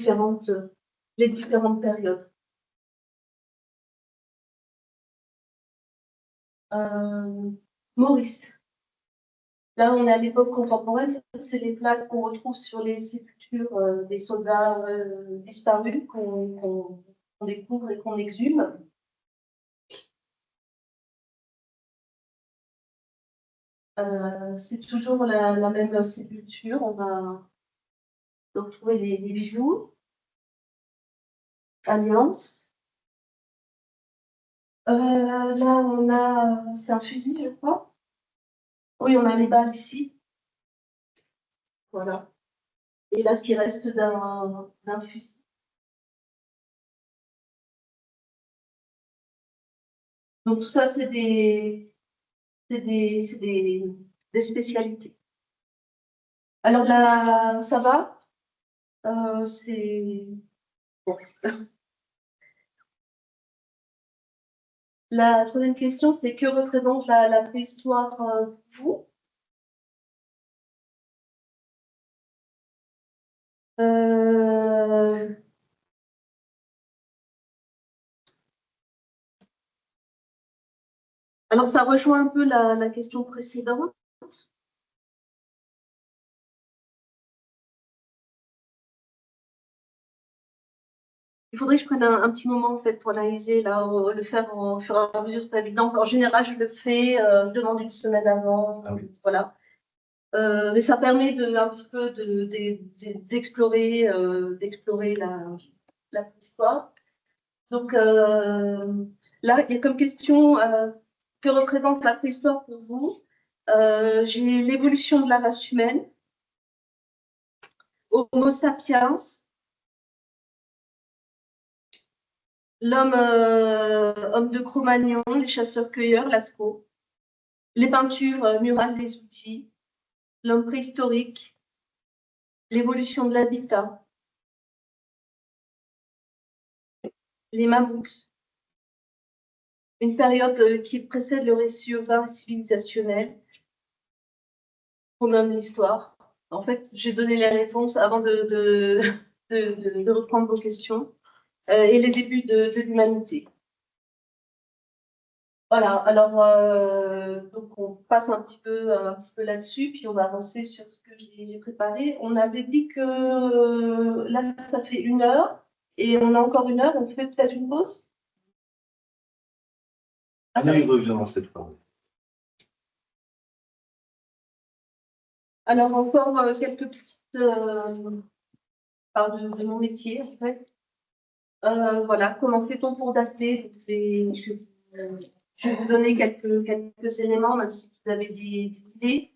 différentes périodes. Maurice. Là, on est à l'époque contemporaine. C'est les plaques qu'on retrouve sur les sépultures des soldats disparus qu'on découvre et qu'on exhume. C'est toujours la même sépulture. On va retrouver les bijoux. Alliance. Là, c'est un fusil, je crois. Oui, on a les balles ici. Voilà. Et là, ce qui reste d'un fusil. Donc, tout ça, c'est des spécialités. Alors là, ça va. C'est bon. La troisième question, c'est que représente la préhistoire pour vous? Alors, ça rejoint un peu la question précédente. Il faudrait que je prenne un petit moment en fait pour analyser, là, le faire au fur et à mesure de ta vie. Donc, en général, je le fais, je demande une semaine avant. Ah oui. Voilà. Mais ça permet un petit peu d'explorer la préhistoire. Donc là, il y a comme question que représente la préhistoire pour vous? J'ai l'évolution de la race humaine, Homo sapiens, l'homme homme de Cro-Magnon, les chasseurs-cueilleurs, Lascaux, les peintures murales des outils, l'homme préhistorique, l'évolution de l'habitat, les mammouths, une période qui précède le récit urbain civilisationnel, qu'on nomme l'histoire. En fait, j'ai donné les réponses avant de reprendre vos questions, et les débuts de l'humanité. Voilà, alors donc on passe un petit peu là-dessus, puis on va avancer sur ce que j'ai préparé. On avait dit que là, ça fait 1 heure, et on a encore 1 heure, on fait peut-être une pause? Ah, il revient dans cette fois. Alors, encore quelques petites parts de mon métier, en fait. Voilà, comment fait-on pour dater? Je vais vous donner quelques éléments, même si vous avez des idées.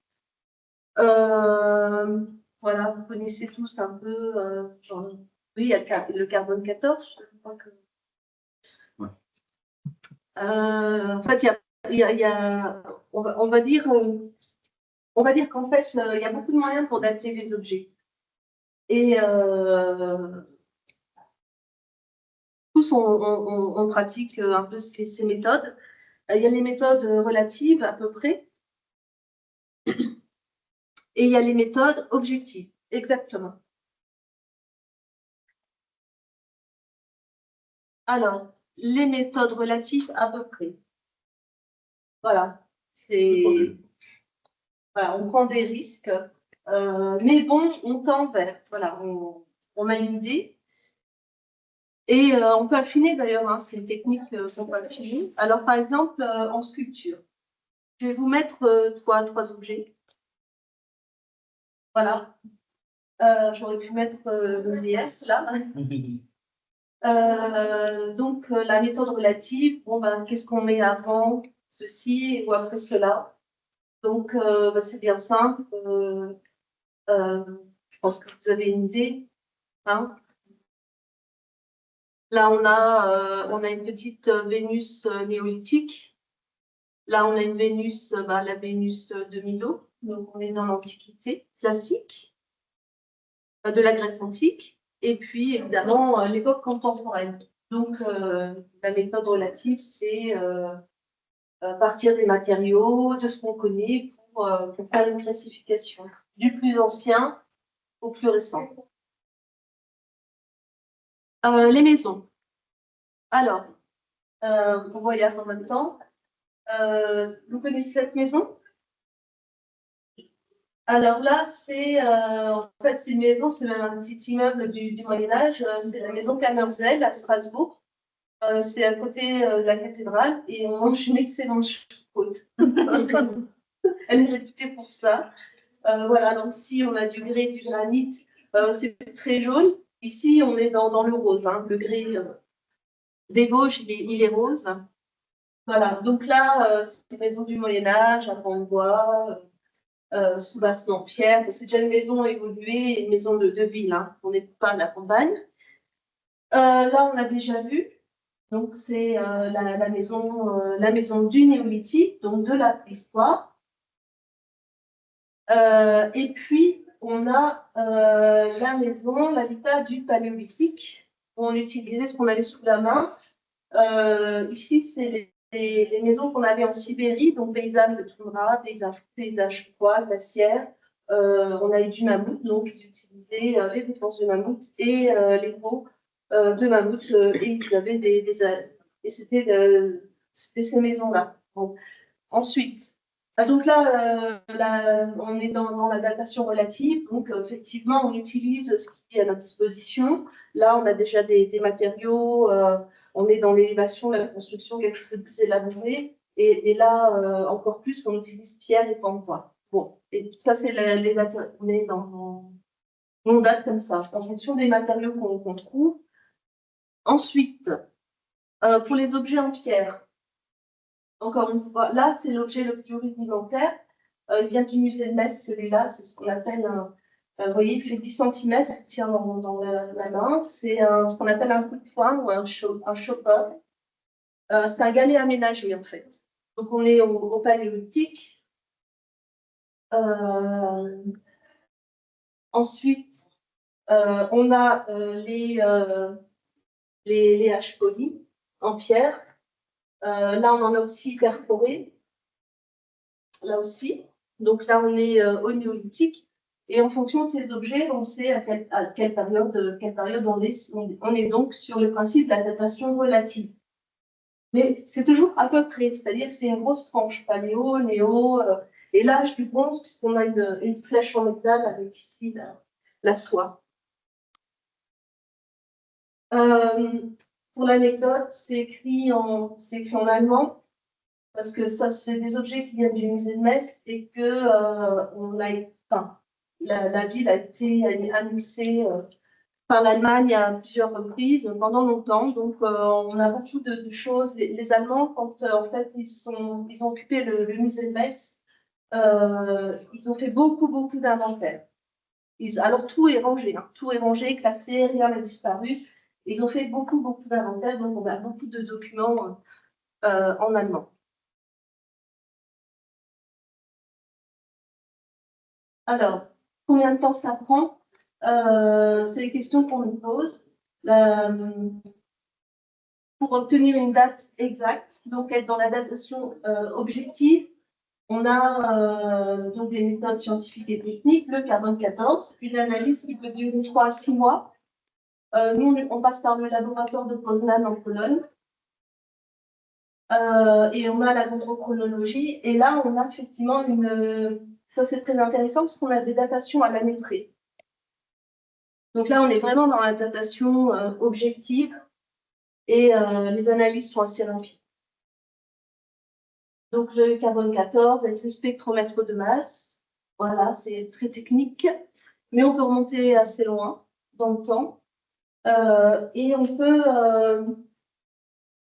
Voilà, vous connaissez tous un peu, genre, oui, il y a le carbone 14, je crois que. Ouais. En fait, on va dire qu'en fait, il y a beaucoup de moyens pour dater les objets. Et tous, on pratique un peu ces méthodes. Il y a les méthodes relatives, à peu près, et il y a les méthodes objectives, exactement. Alors, les méthodes relatives, à peu près. Voilà. Voilà, on prend des risques, mais bon, on tend vers. Voilà, on a une idée. Et on peut affiner d'ailleurs, hein, c'est une technique qu'on peut affiner. Alors, par exemple, en sculpture, je vais vous mettre trois objets. Voilà. J'aurais pu mettre le DS là. Donc, la méthode relative, bon, ben, qu'est-ce qu'on met avant ceci ou après cela? Donc, ben, c'est bien simple. Je pense que vous avez une idée. Hein. Là, on a une petite Vénus néolithique. Là, on a une Vénus, la Vénus de Milo. Donc, on est dans l'Antiquité classique, de la Grèce antique. Et puis, évidemment, l'époque contemporaine. Donc, la méthode relative, c'est partir des matériaux, de ce qu'on connaît, pour faire une classification du plus ancien au plus récent. Les maisons. Alors, on voyage en même temps. Vous connaissez cette maison? Alors là, en fait, c'est une maison, c'est même un petit immeuble du Moyen-Âge. C'est la maison Kammerzell à Strasbourg. C'est à côté de la cathédrale et on mange une excellente choucroute. Elle est réputée pour ça. Voilà, donc ici, on a du grès, du granit. C'est très jaune. Ici, on est dans le rose. Hein. Le grès des Vosges, il est rose. Voilà, donc là, c'est une maison du Moyen-Âge, à pan de bois. Sous basement en pierre. C'est déjà une maison évoluée, une maison de ville. Hein. On n'est pas à la campagne. Là, on a déjà vu. Donc, c'est la maison du néolithique, donc de la préhistoire. Et puis, on a la maison, l'habitat du paléolithique, où on utilisait ce qu'on avait sous la main. Ici, c'est les maisons qu'on avait en Sibérie, donc paysages de toundra, paysages froids, glaciaires. On avait du mammouth, donc ils utilisaient les défenses de mammouth et les peaux de mammouth, et ils avaient et c'était ces maisons-là. Bon. Ensuite, donc là, on est dans la datation relative, donc effectivement, on utilise ce qui est à notre disposition. Là, on a déjà des matériaux. On est dans l'élévation, la construction, quelque chose de plus élaboré. Et là, encore plus, on utilise pierre et pan de bois. Bon, et ça, c'est les matériaux. On date comme ça, en fonction des matériaux qu'on trouve. Ensuite, pour les objets en pierre, encore une fois, là, c'est l'objet le plus rudimentaire. Il vient du musée de Metz, celui-là, c'est ce qu'on appelle vous voyez, il fait 10 cm, il tient dans la main. C'est ce qu'on appelle un coup de poing ou un chopper. C'est un galet aménagé, en fait. Donc, on est au paléolithique. Ensuite, on a les haches polies en pierre. Là, on en a aussi perforé. Là aussi. Donc, là, on est au néolithique. Et en fonction de ces objets, on sait à quelle période on est. On est donc sur le principe de la datation relative. Mais c'est toujours à peu près, c'est-à-dire c'est une grosse tranche, paléo, néo, et l'âge du bronze, puisqu'on a une flèche en métal avec ici la soie. Pour l'anecdote, c'est écrit en allemand. parce que ça, c'est des objets qui viennent du musée de Metz et que enfin, la ville a été annexée par l'Allemagne à plusieurs reprises pendant longtemps. Donc, on a beaucoup de choses. Les Allemands, quand en fait ils ont occupé le musée de Metz, ils ont fait beaucoup d'inventaires. Alors tout est rangé, hein, tout est rangé, classé, rien n'a disparu. Ils ont fait beaucoup d'inventaires, donc on a beaucoup de documents en allemand. Alors, combien de temps ça prend? C'est les questions qu'on nous pose. Pour obtenir une date exacte, donc être dans la datation objective, on a donc des méthodes scientifiques et techniques, le carbone 14, une analyse qui peut durer 3 à 6 mois. Nous, on passe par le laboratoire de Poznań en Pologne. Et on a la dendrochronologie. Et là, on a effectivement ça, c'est très intéressant parce qu'on a des datations à l'année près. Donc là, on est vraiment dans la datation objective et les analyses sont assez rapides. Donc le carbone 14 avec le spectromètre de masse. Voilà, c'est très technique, mais on peut remonter assez loin dans le temps. Et on peut...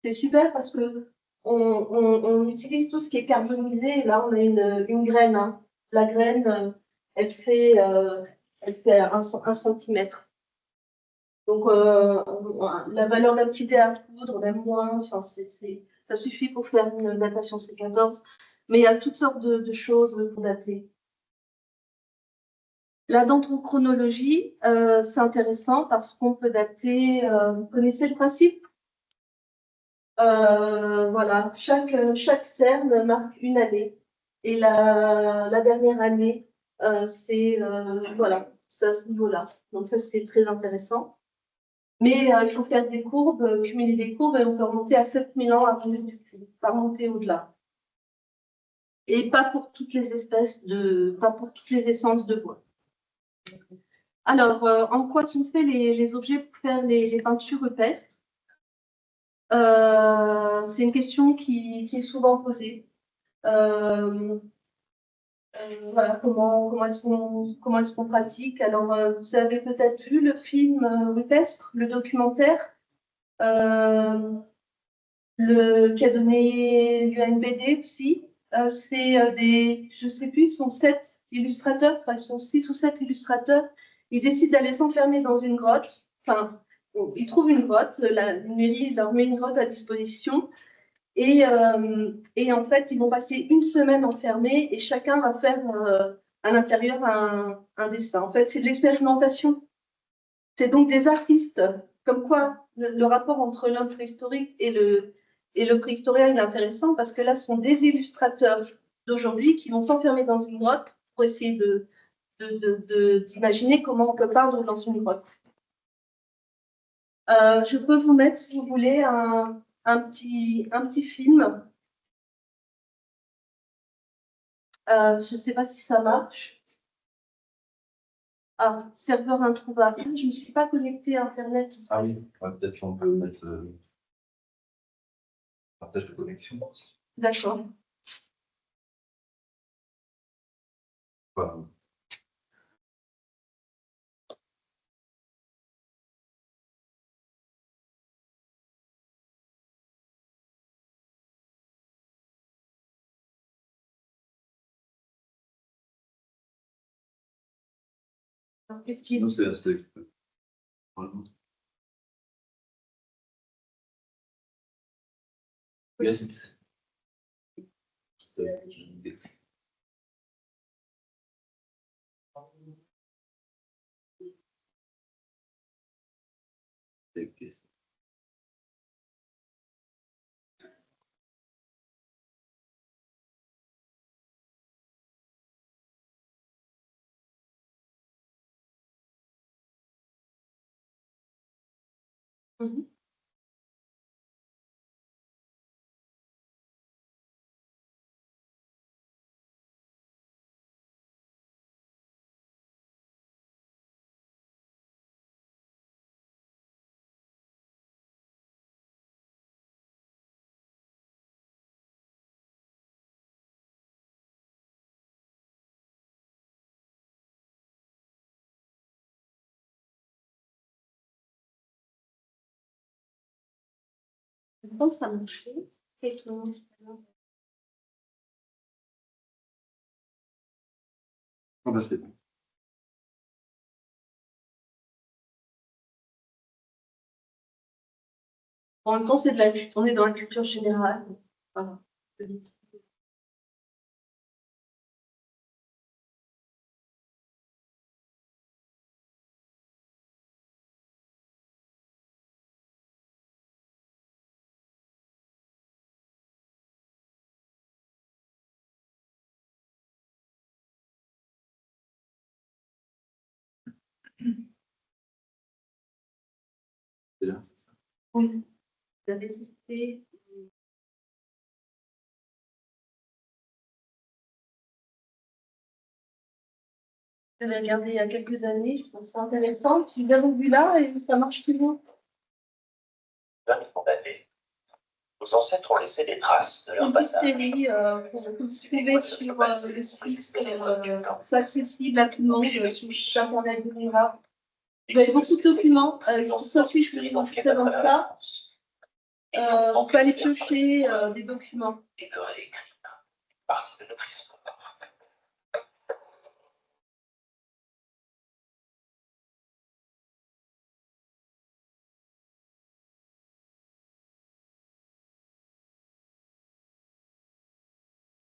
c'est super parce que on utilise tout ce qui est carbonisé. Là, on a une graine. Hein. La graine, elle fait 1 centimètre. Donc, la valeur d'un petit dé à coudre, même moins, enfin, ça suffit pour faire une datation C14. Mais il y a toutes sortes de choses pour dater. La dendrochronologie, c'est intéressant parce qu'on peut dater. Vous connaissez le principe? Voilà, chaque cerne marque une année. Et la dernière année, c'est voilà, c'est à ce niveau-là. Donc ça, c'est très intéressant. Mais il faut faire des courbes, cumuler des courbes, et on peut remonter à 7000 ans avant Jésus-Christ, pas remonter au-delà. Et pas pour toutes les espèces pas pour toutes les essences de bois. Alors, en quoi sont faits les objets pour faire les peintures rupestres? C'est une question qui est souvent posée. Voilà, comment est-ce qu'on pratique? Alors, vous avez peut-être vu le film Rupestre, le documentaire, qui a donné lieu à une BD aussi. C'est je sais plus, ils sont 7 illustrateurs, enfin, ils sont 6 ou 7 illustrateurs. Ils décident d'aller s'enfermer dans une grotte. Enfin, ils trouvent une grotte, la mairie leur met une grotte à disposition. Et en fait, ils vont passer une semaine enfermés et chacun va faire à l'intérieur un dessin. En fait, c'est de l'expérimentation. C'est donc des artistes. Comme quoi, le rapport entre l'homme préhistorique et le préhistorien est intéressant parce que là, ce sont des illustrateurs d'aujourd'hui qui vont s'enfermer dans une grotte pour essayer d'imaginer comment on peut peindre dans une grotte. Je peux vous mettre, si vous voulez, un petit film. Je ne sais pas si ça marche. Ah, serveur introuvable. Je ne suis pas connectée à Internet. Ah oui, ouais, peut-être qu'on peut mettre partage de connexion. D'accord. Voilà. Alors, qu'est-ce qui Non, c'est guest. Guest. Mhm. Je pense que ça marchait. Et tout le monde. Ah bah, c'est bon. En même temps, on est dans la culture générale. Voilà. C'est là, c'est ça. Oui. Vous avez testé. J'avais regardé il y a quelques années, je pense que c'est intéressant. Puis bien vu là et ça marche toujours. 20 millions d'années, nos ancêtres ont laissé des traces de leur Une petite passage. série qu'on peut trouver sur le site, c'est accessible à tout le monde sur le site internet de l'INRA. Vous avez beaucoup de documents, Sophie, je vous présente ça. On peut aller piocher des documents. Et de réécrire une partie de notre histoire.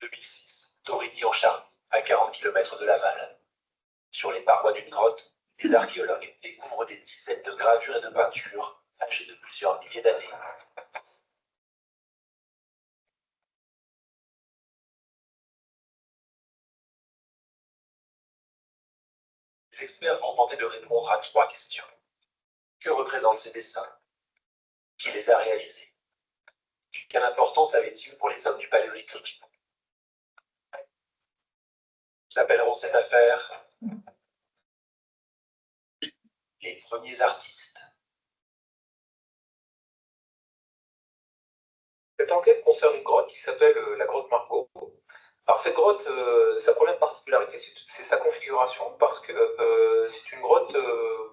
En 2006, Torigny en Charmille, à 40 km de Laval. Sur les parois d'une grotte, les archéologues découvrent des dizaines de gravures et de peintures âgées de plusieurs milliers d'années. Les experts vont tenter de répondre à 3 questions. Que représentent ces dessins? Qui les a réalisés? Quelle importance avaient-ils pour les hommes du Paléolithique? Nous appellerons cette affaire les premiers artistes. Cette enquête concerne une grotte qui s'appelle la grotte Margot. Alors cette grotte, sa première particularité, c'est sa configuration, parce que c'est une grotte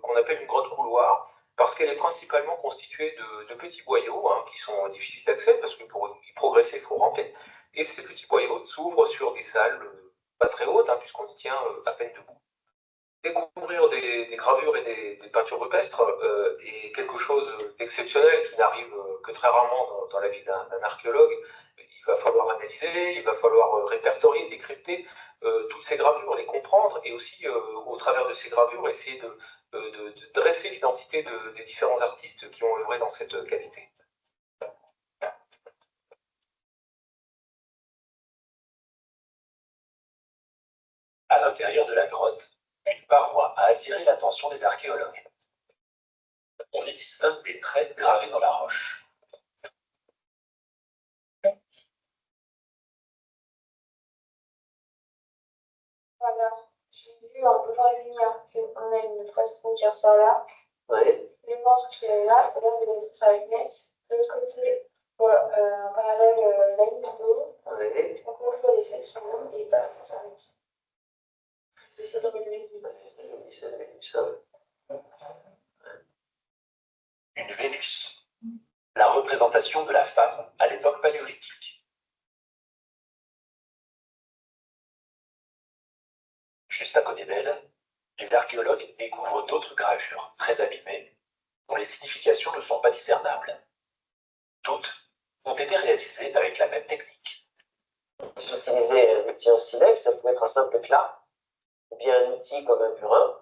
qu'on appelle une grotte couloir, parce qu'elle est principalement constituée de petits boyaux qui sont difficiles d'accès, parce que pour y progresser, il faut ramper. Et ces petits boyaux s'ouvrent sur des salles pas très hautes, puisqu'on y tient à peine debout. Découvrir des gravures et des peintures rupestres est quelque chose d'exceptionnel qui n'arrive que très rarement dans la vie d'un archéologue. Il va falloir analyser, il va falloir répertorier, décrypter toutes ces gravures, les comprendre et aussi, au travers de ces gravures, essayer de dresser l'identité des différents artistes qui ont œuvré dans cette qualité. À l'intérieur de la grotte, une paroi a attiré l'attention des archéologues. On y distingue des traits gravés dans la roche. Alors, j'ai vu en bougeant le lumière qu'on a une trace frontière ça là. Oui. Le ventre qui est là, et là, on ça avec net. De l'autre côté, en parallèle, la ligne d'eau. Oui. Donc, on fait des sections et bah, ça s'arrête. J'essaie de relever. Une Vénus. La représentation de la femme à l'époque paléolithique. Juste à côté d'elle, les archéologues découvrent d'autres gravures très abîmées, dont les significations ne sont pas discernables. Toutes ont été réalisées avec la même technique. Ils utilisaient un outil en silex, ça pouvait être un simple clap, ou bien un outil comme un burin.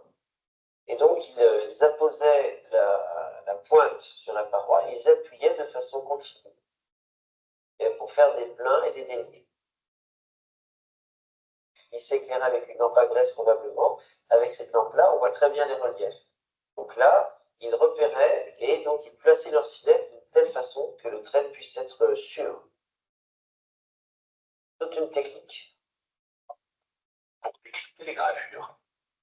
Et donc, ils apposaient la pointe sur la paroi et ils appuyaient de façon continue pour faire des pleins et des déliés. Ils s'éclairaient avec une lampe à graisse probablement. Avec cette lampe-là, on voit très bien les reliefs. Donc là, ils repéraient et donc ils plaçaient leur silex de telle façon que le trait puisse être sûr. Toute une technique. Pour décrypter les gravures,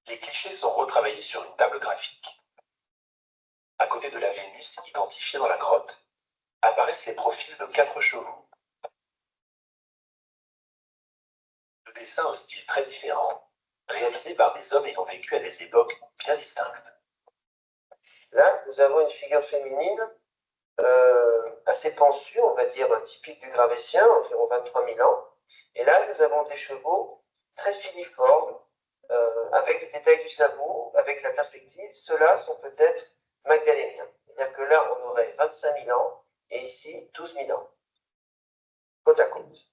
les clichés sont retravaillés sur une table graphique. À côté de la Vénus identifiée dans la grotte, apparaissent les profils de 4 chevaux. De dessins au style très différent, réalisés par des hommes ayant vécu à des époques bien distinctes. Là, nous avons une figure féminine assez pensu, on va dire, typique du Gravétien, environ 23 000 ans. Et là, nous avons des chevaux très filiformes, avec les détails du sabot, avec la perspective. Ceux-là sont peut-être magdaléniens. C'est-à-dire que là, on aurait 25 000 ans, et ici, 12 000 ans. Côte à côte.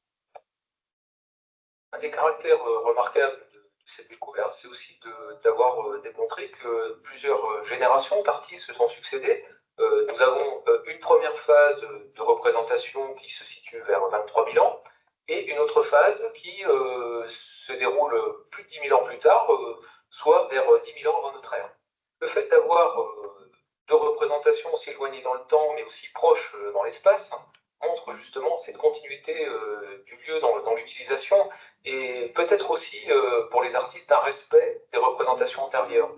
Un des caractères remarquables de cette découverte, c'est aussi d'avoir démontré que plusieurs générations d'artistes se sont succédées. Nous avons une première phase de représentation qui se situe vers 23 000 ans et une autre phase qui se déroule plus de 10 000 ans plus tard, soit vers 10 000 ans avant notre ère. Le fait d'avoir deux représentations aussi éloignées dans le temps, mais aussi proches dans l'espace, montre justement cette continuité du lieu dans l'utilisation et peut-être aussi pour les artistes un respect des représentations antérieures.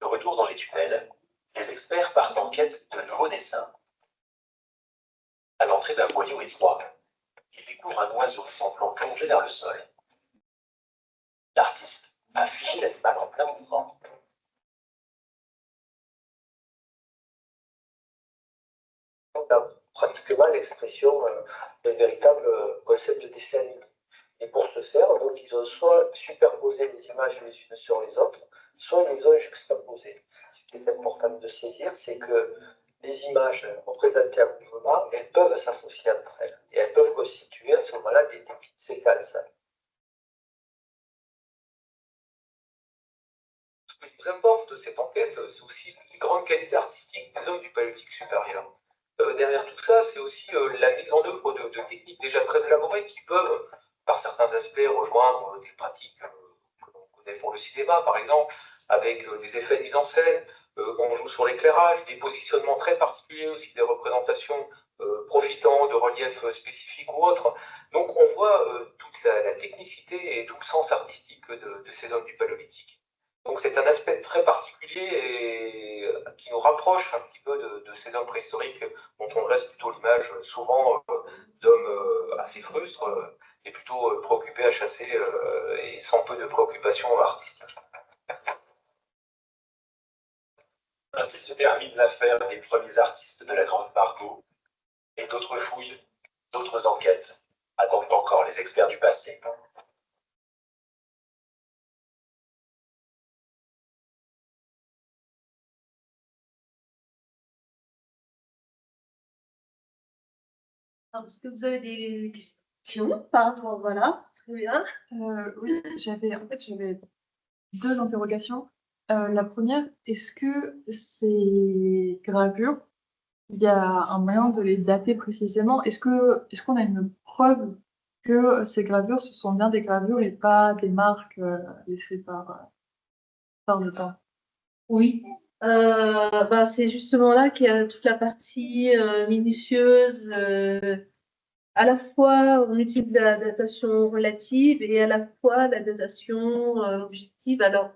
De retour dans les tunnels, les experts partent en quête de nouveaux dessins. À l'entrée d'un boyau étroit, ils découvrent un oiseau semblant plongé vers le sol. L'artiste a figé l'animal en plein mouvement. On a pratiquement l'expression d'un véritable concept de dessin animé. Et pour ce faire, donc, ils ont soit superposé les images les unes sur les autres, soit ils les ont juxtaposées. Ce qui est important de saisir, c'est que les images représentées en mouvement, elles peuvent s'associer entre elles. Et elles peuvent constituer à ce moment-là des petites séquences. Ce qui nous importe de cette enquête, c'est aussi les grandes qualités artistiques des hommes du Paléolithique supérieur. Derrière tout ça, c'est aussi la mise en œuvre de techniques déjà très élaborées qui peuvent, par certains aspects, rejoindre des pratiques que l'on connaît pour le cinéma, par exemple, avec des effets de mise en scène, on joue sur l'éclairage, des positionnements très particuliers aussi, des représentations profitant de reliefs spécifiques ou autres. Donc on voit toute la technicité et tout le sens artistique de ces hommes du Paléolithique. Donc c'est un aspect très particulier et qui nous rapproche un petit peu de ces hommes préhistoriques dont on reste plutôt l'image souvent d'hommes assez frustres et plutôt préoccupés à chasser et sans peu de préoccupations artistiques. Ainsi se termine l'affaire des premiers artistes de la Grande Margot et d'autres fouilles, d'autres enquêtes attendent encore les experts du passé. Alors, est-ce que vous avez des questions par rapport, voilà, très bien. Oui, j'avais deux interrogations. La première, est-ce que ces gravures, il y a un moyen de les dater précisément? Est-ce qu'on a une preuve que ces gravures, ce sont bien des gravures et pas des marques laissées par le temps? Oui. C'est justement là qu'il y a toute la partie minutieuse. À la fois, on utilise la datation relative et à la fois la datation objective. Alors,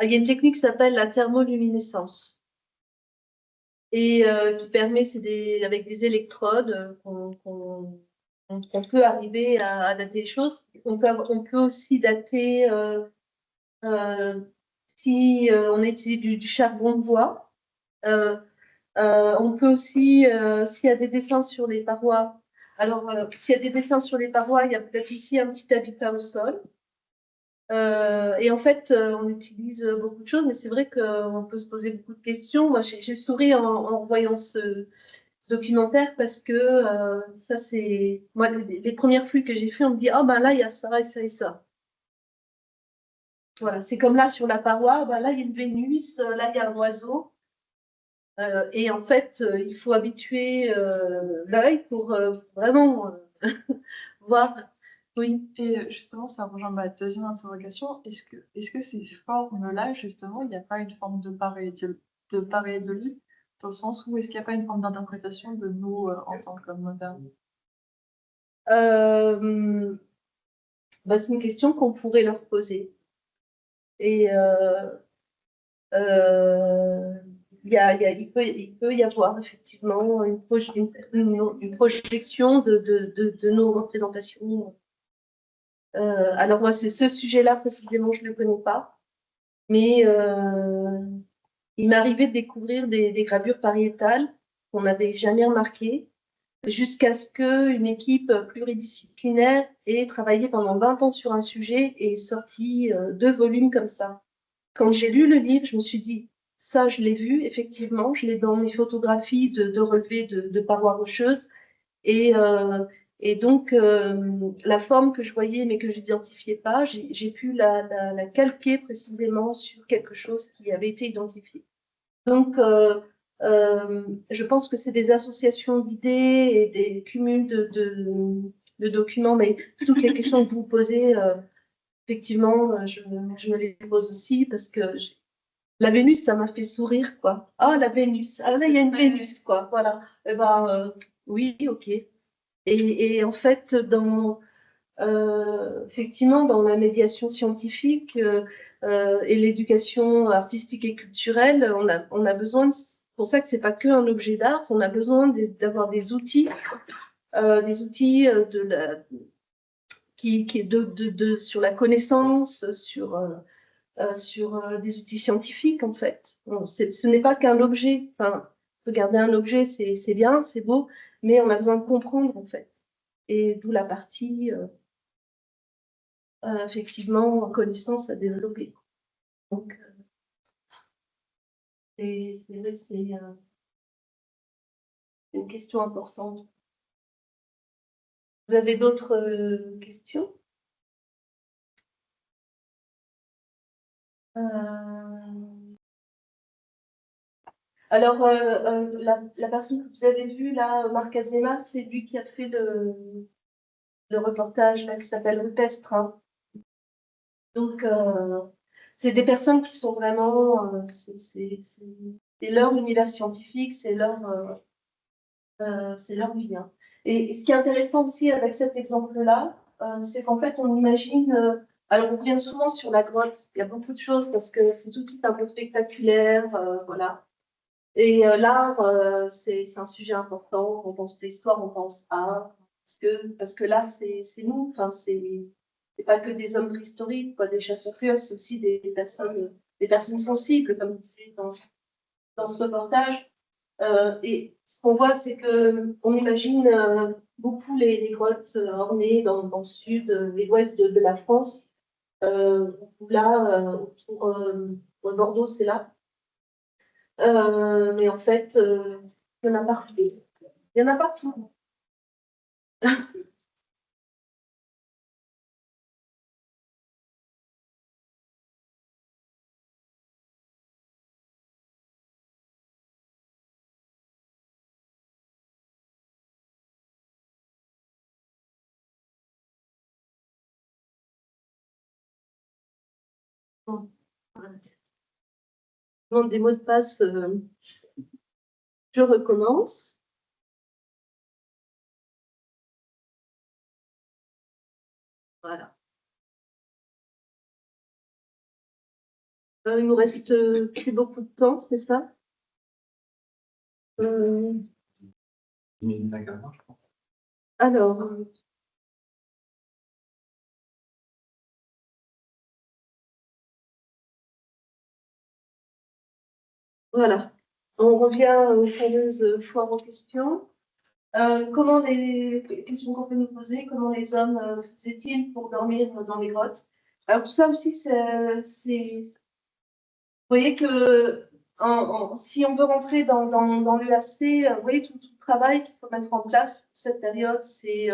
il y a une technique qui s'appelle la thermoluminescence et qui permet, avec des électrodes qu'on peut arriver à dater les choses. On peut aussi dater si on a utilisé du charbon de bois. On peut aussi, s'il y a des dessins sur les parois, alors s'il y a des dessins sur les parois, il y a peut-être aussi un petit habitat au sol. Et en fait, on utilise beaucoup de choses, mais c'est vrai qu'on peut se poser beaucoup de questions. Moi, j'ai souri en voyant ce documentaire parce que ça, c'est moi les premières fouilles que j'ai fait, on me dit ah ben là il y a ça et ça et ça. Voilà, c'est comme là sur la paroi, ben là il y a une Vénus, là il y a un oiseau. Et en fait, il faut habituer l'œil pour vraiment voir. Oui. Et justement, ça rejoint ma deuxième interrogation. Est-ce que ces formes-là, justement, il n'y a pas une forme de pareidolie, dans le sens où est-ce qu'il n'y a pas une forme d'interprétation de nous en tant que modernes? C'est une question qu'on pourrait leur poser. Et il peut y avoir effectivement une projection de nos représentations. Alors moi, ce sujet-là précisément, je ne le connais pas. Mais il m'est arrivé de découvrir des gravures pariétales qu'on n'avait jamais remarquées, jusqu'à ce qu'une équipe pluridisciplinaire ait travaillé pendant 20 ans sur un sujet et sorti 2 volumes comme ça. Quand j'ai lu le livre, je me suis dit, ça, je l'ai vu, effectivement, je l'ai dans mes photographies de relevés de parois rocheuses. Et donc, la forme que je voyais mais que je n'identifiais pas, j'ai pu la calquer précisément sur quelque chose qui avait été identifié. Donc, je pense que c'est des associations d'idées et des cumuls de documents, mais toutes les questions que vous posez, effectivement, je me les pose aussi parce que la Vénus, ça m'a fait sourire, quoi. Ah, la Vénus, ah là, il y a une Vénus, quoi. Voilà. Eh ben, oui, ok. Et en fait, effectivement, dans la médiation scientifique et l'éducation artistique et culturelle, on a besoin, c'est pour ça que c'est pas que un objet d'art, on a besoin d'avoir des outils sur la connaissance, sur des outils scientifiques, en fait. Bon, ce n'est pas qu'un objet. Enfin, regarder un objet, c'est bien, c'est beau, mais on a besoin de comprendre, en fait. Et d'où la partie, effectivement, connaissance à développer. Donc, c'est vrai que c'est une question importante. Vous avez d'autres questions? Alors, la personne que vous avez vue, là, Marc Azema, c'est lui qui a fait le reportage là, qui s'appelle Rupestre. Hein. Donc, c'est des personnes qui sont vraiment, c'est leur univers scientifique, c'est leur vie. Hein. Et ce qui est intéressant aussi avec cet exemple-là, c'est qu'en fait, on imagine. Alors, on revient souvent sur la grotte. Il y a beaucoup de choses parce que c'est tout de suite un peu spectaculaire, voilà. Et l'art, c'est un sujet important. On pense préhistoire, on pense art, parce que l'art, c'est nous. Enfin, c'est pas que des hommes préhistoriques, quoi, des chasseurs-cueilleurs, c'est aussi des personnes sensibles, comme c'est dans ce reportage. Et ce qu'on voit, c'est que on imagine beaucoup les grottes ornées dans le sud et l'ouest de la France. Là, autour de Bordeaux, c'est là. Mais en fait, il y en a partout. Il y en a partout. Bon. Je demande des mots de passe. Je recommence. Voilà. Il nous reste plus beaucoup de temps, c'est ça? Alors, voilà. On revient aux fameuses foires aux questions. Comment les questions qu'on peut nous poser, comment les hommes faisaient-ils pour dormir dans les grottes? Alors, tout ça aussi, vous voyez que si on veut rentrer dans l'EAC, vous voyez tout le travail qu'il faut mettre en place pour cette période, c'est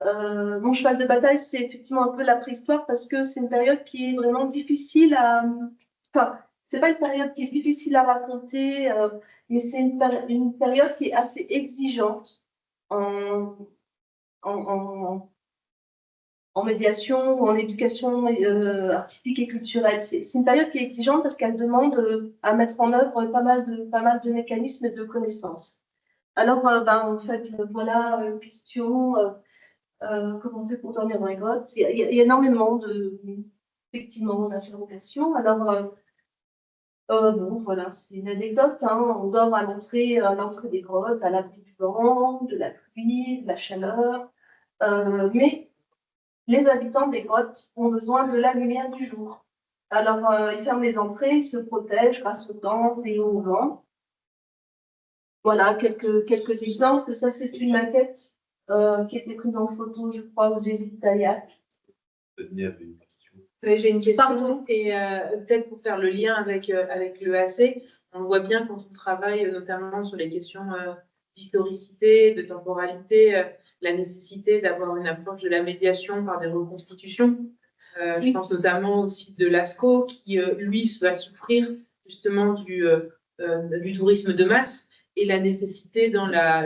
mon cheval de bataille, c'est effectivement un peu la préhistoire parce que c'est une période qui est vraiment difficile à. Enfin, c'est pas une période qui est difficile à raconter, mais c'est une période qui est assez exigeante en, en médiation ou en éducation artistique et culturelle. C'est une période qui est exigeante parce qu'elle demande à mettre en œuvre pas mal de mécanismes et de connaissances. Alors, en fait, voilà une question. Comment on fait pour dormir dans les grottes? Il y a énormément effectivement, d'interrogations. Alors, bon, voilà, c'est une anecdote. Hein. On dort à l'entrée des grottes, à l'abri du vent, de la pluie, de la chaleur. Mais les habitants des grottes ont besoin de la lumière du jour. Alors, il ferme les entrées, il se protège grâce aux dents et au vent. Voilà, quelques exemples. Ça, c'est une maquette qui a été prise en photo, je crois, aux Zézit d'Ayac. Denis avait une question. Oui, j'ai une question. Pardon. Et peut-être pour faire le lien avec l'EAC, on voit bien quand on travaille notamment sur les questions d'historicité, de temporalité, la nécessité d'avoir une approche de la médiation par des reconstitutions. Je pense notamment aussi de l'ASCO qui, lui, va souffrir justement du tourisme de masse et la nécessité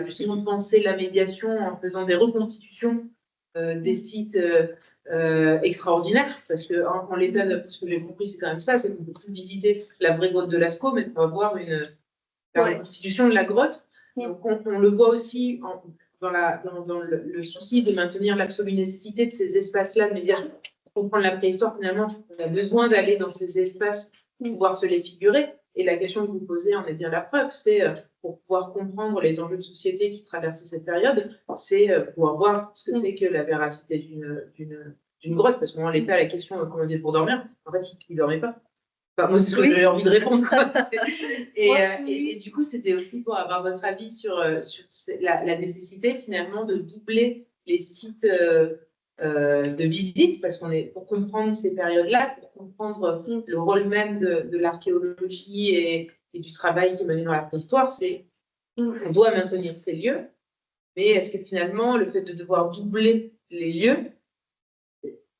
justement de penser la médiation en faisant des reconstitutions des sites extraordinaires, parce que en l'état, ce que j'ai compris, c'est quand même ça, c'est qu'on peut plus visiter la vraie grotte de Lascaux, mais qu'on va voir la reconstitution de la grotte. Donc on le voit aussi dans le souci de maintenir l'absolue nécessité de ces espaces-là de médiation. Pour comprendre la préhistoire, finalement, on a besoin d'aller dans ces espaces pour pouvoir se les figurer. Et la question que vous posez en est bien la preuve, c'est pour pouvoir comprendre les enjeux de société qui traversent cette période, c'est pouvoir voir ce que c'est que la véracité d'une grotte, parce qu'en l'état, la question comment dire pour dormir, en fait, il ne dormait pas. Enfin, moi, c'est ce que j'ai envie de répondre. Et du coup, c'était aussi pour avoir votre avis sur la nécessité, finalement, de doubler les sites de visite, parce pour comprendre ces périodes-là, pour comprendre le rôle même de l'archéologie et du travail qui est mené dans la préhistoire, c'est qu'on doit maintenir ces lieux, mais est-ce que finalement, le fait de devoir doubler les lieux,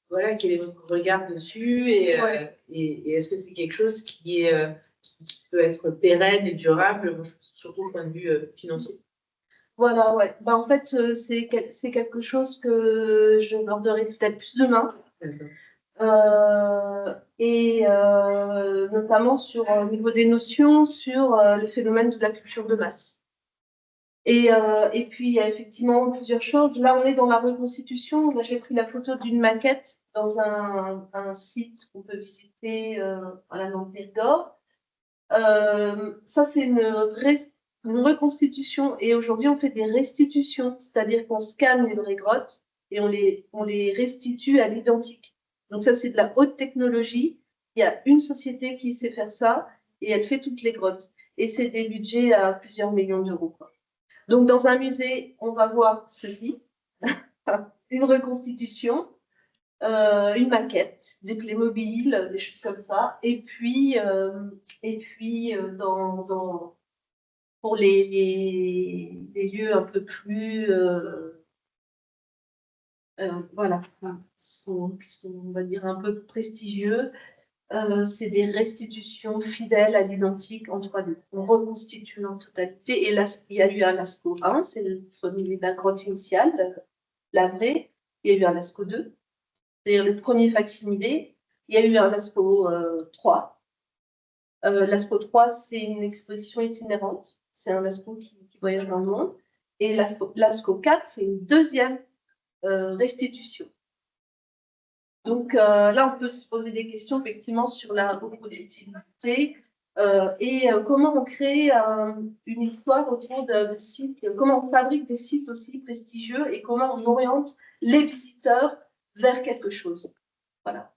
voilà, quel est votre regard dessus et est-ce que c'est quelque chose qui peut être pérenne et durable, surtout au point de vue financier? Voilà, ouais. En fait, c'est quelque chose que je aborderai peut-être plus demain. Notamment au niveau des notions sur le phénomène de la culture de masse. Et puis, il y a effectivement plusieurs choses. Là, on est dans la reconstitution. Là, j'ai pris la photo d'une maquette dans un site qu'on peut visiter dans le Périgord. Ça, c'est une reconstitution. Et aujourd'hui, on fait des restitutions, c'est-à-dire qu'on scanne les vraies grottes et on les restitue à l'identique. Donc ça, c'est de la haute technologie. Il y a une société qui sait faire ça et elle fait toutes les grottes. Et c'est des budgets à plusieurs millions d'euros, quoi. Donc, dans un musée, on va voir ceci, une reconstitution, une maquette, des Playmobil, des choses comme ça. Et puis pour les lieux un peu plus, voilà, qui sont, on va dire, un peu prestigieux, c'est des restitutions fidèles à l'identique en 3D. On reconstitue en totalité. Et là, il y a eu un Lascaux 1, c'est le premier, la grotte initiale, la vraie. Il y a eu un Lascaux 2, c'est-à-dire le premier facsimilé. Il y a eu un Lascaux 3. Lascaux 3, c'est une exposition itinérante. C'est un Lascaux qui voyage dans le monde. Et Lascaux 4, c'est une deuxième restitution. Donc là, on peut se poser des questions effectivement sur la reproductibilité et comment on crée une histoire autour de sites, comment on fabrique des sites aussi prestigieux et comment on oriente les visiteurs vers quelque chose. Voilà.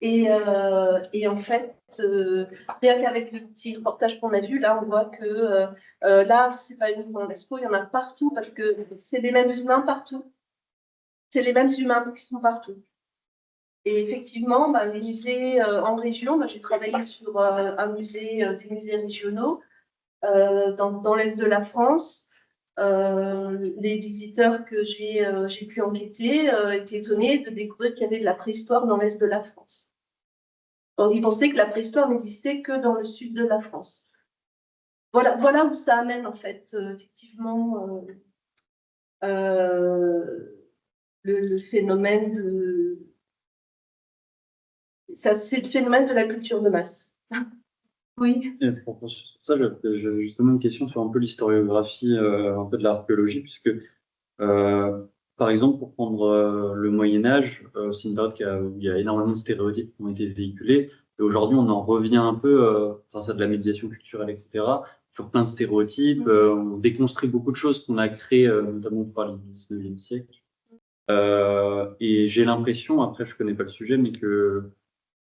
Et en fait, rien qu'avec le petit reportage qu'on a vu, là, on voit que l'art, c'est pas uniquement l'Espo, il y en a partout parce que c'est les mêmes humains partout. C'est les mêmes humains qui sont partout. Et effectivement, les musées en région, j'ai travaillé sur un musée, des musées régionaux dans l'est de la France. Les visiteurs que j'ai pu enquêter étaient étonnés de découvrir qu'il y avait de la préhistoire dans l'est de la France. Alors, ils pensaient que la préhistoire n'existait que dans le sud de la France. Voilà où ça amène en fait effectivement le phénomène de... C'est le phénomène de la culture de masse. Oui. Et pour ça, j'avais justement une question sur un peu l'historiographie un peu de l'archéologie, puisque par exemple, pour prendre le Moyen-Âge, c'est une période où il y a énormément de stéréotypes qui ont été véhiculés. Et aujourd'hui, on en revient un peu, grâce à de la médiation culturelle, etc., sur plein de stéréotypes. On déconstruit beaucoup de choses qu'on a créées, notamment par le 19e siècle. Et j'ai l'impression, après, je connais pas le sujet, mais que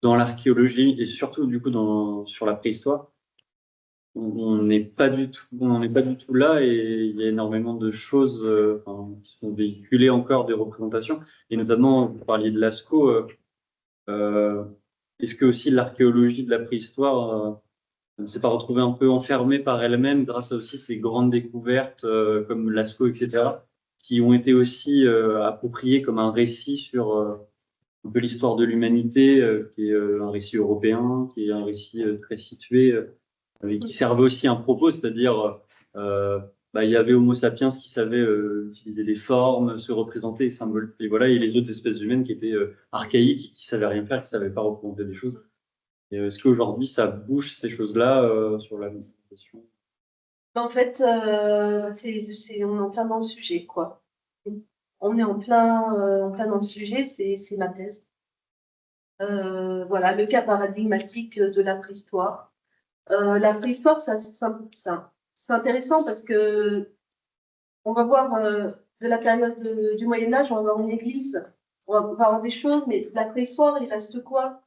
dans l'archéologie et surtout du coup sur la préhistoire, on n'est pas du tout là et il y a énormément de choses qui sont véhiculées encore des représentations et notamment vous parliez de Lascaux. Est-ce que aussi l'archéologie de la préhistoire ne s'est pas retrouvée un peu enfermée par elle-même grâce à aussi ces grandes découvertes comme Lascaux, etc., qui ont été aussi appropriées comme un récit sur un peu l'histoire de l'humanité, qui est un récit européen, qui est un récit très situé, et qui servait aussi un propos, c'est-à-dire il y avait Homo sapiens qui savait utiliser les formes, se représenter, symboles, et voilà, et les autres espèces humaines qui étaient archaïques, qui savaient rien faire, qui savaient pas représenter des choses. Et est-ce qu'aujourd'hui ça bouge ces choses-là sur la représentation? En fait, on est en plein dans le sujet, quoi. On est en plein dans le sujet, c'est ma thèse. Voilà, le cas paradigmatique de la préhistoire. La préhistoire, c'est intéressant parce que on va voir de la période du Moyen-Âge, on va voir une église, on va voir des choses, mais la préhistoire, il reste quoi?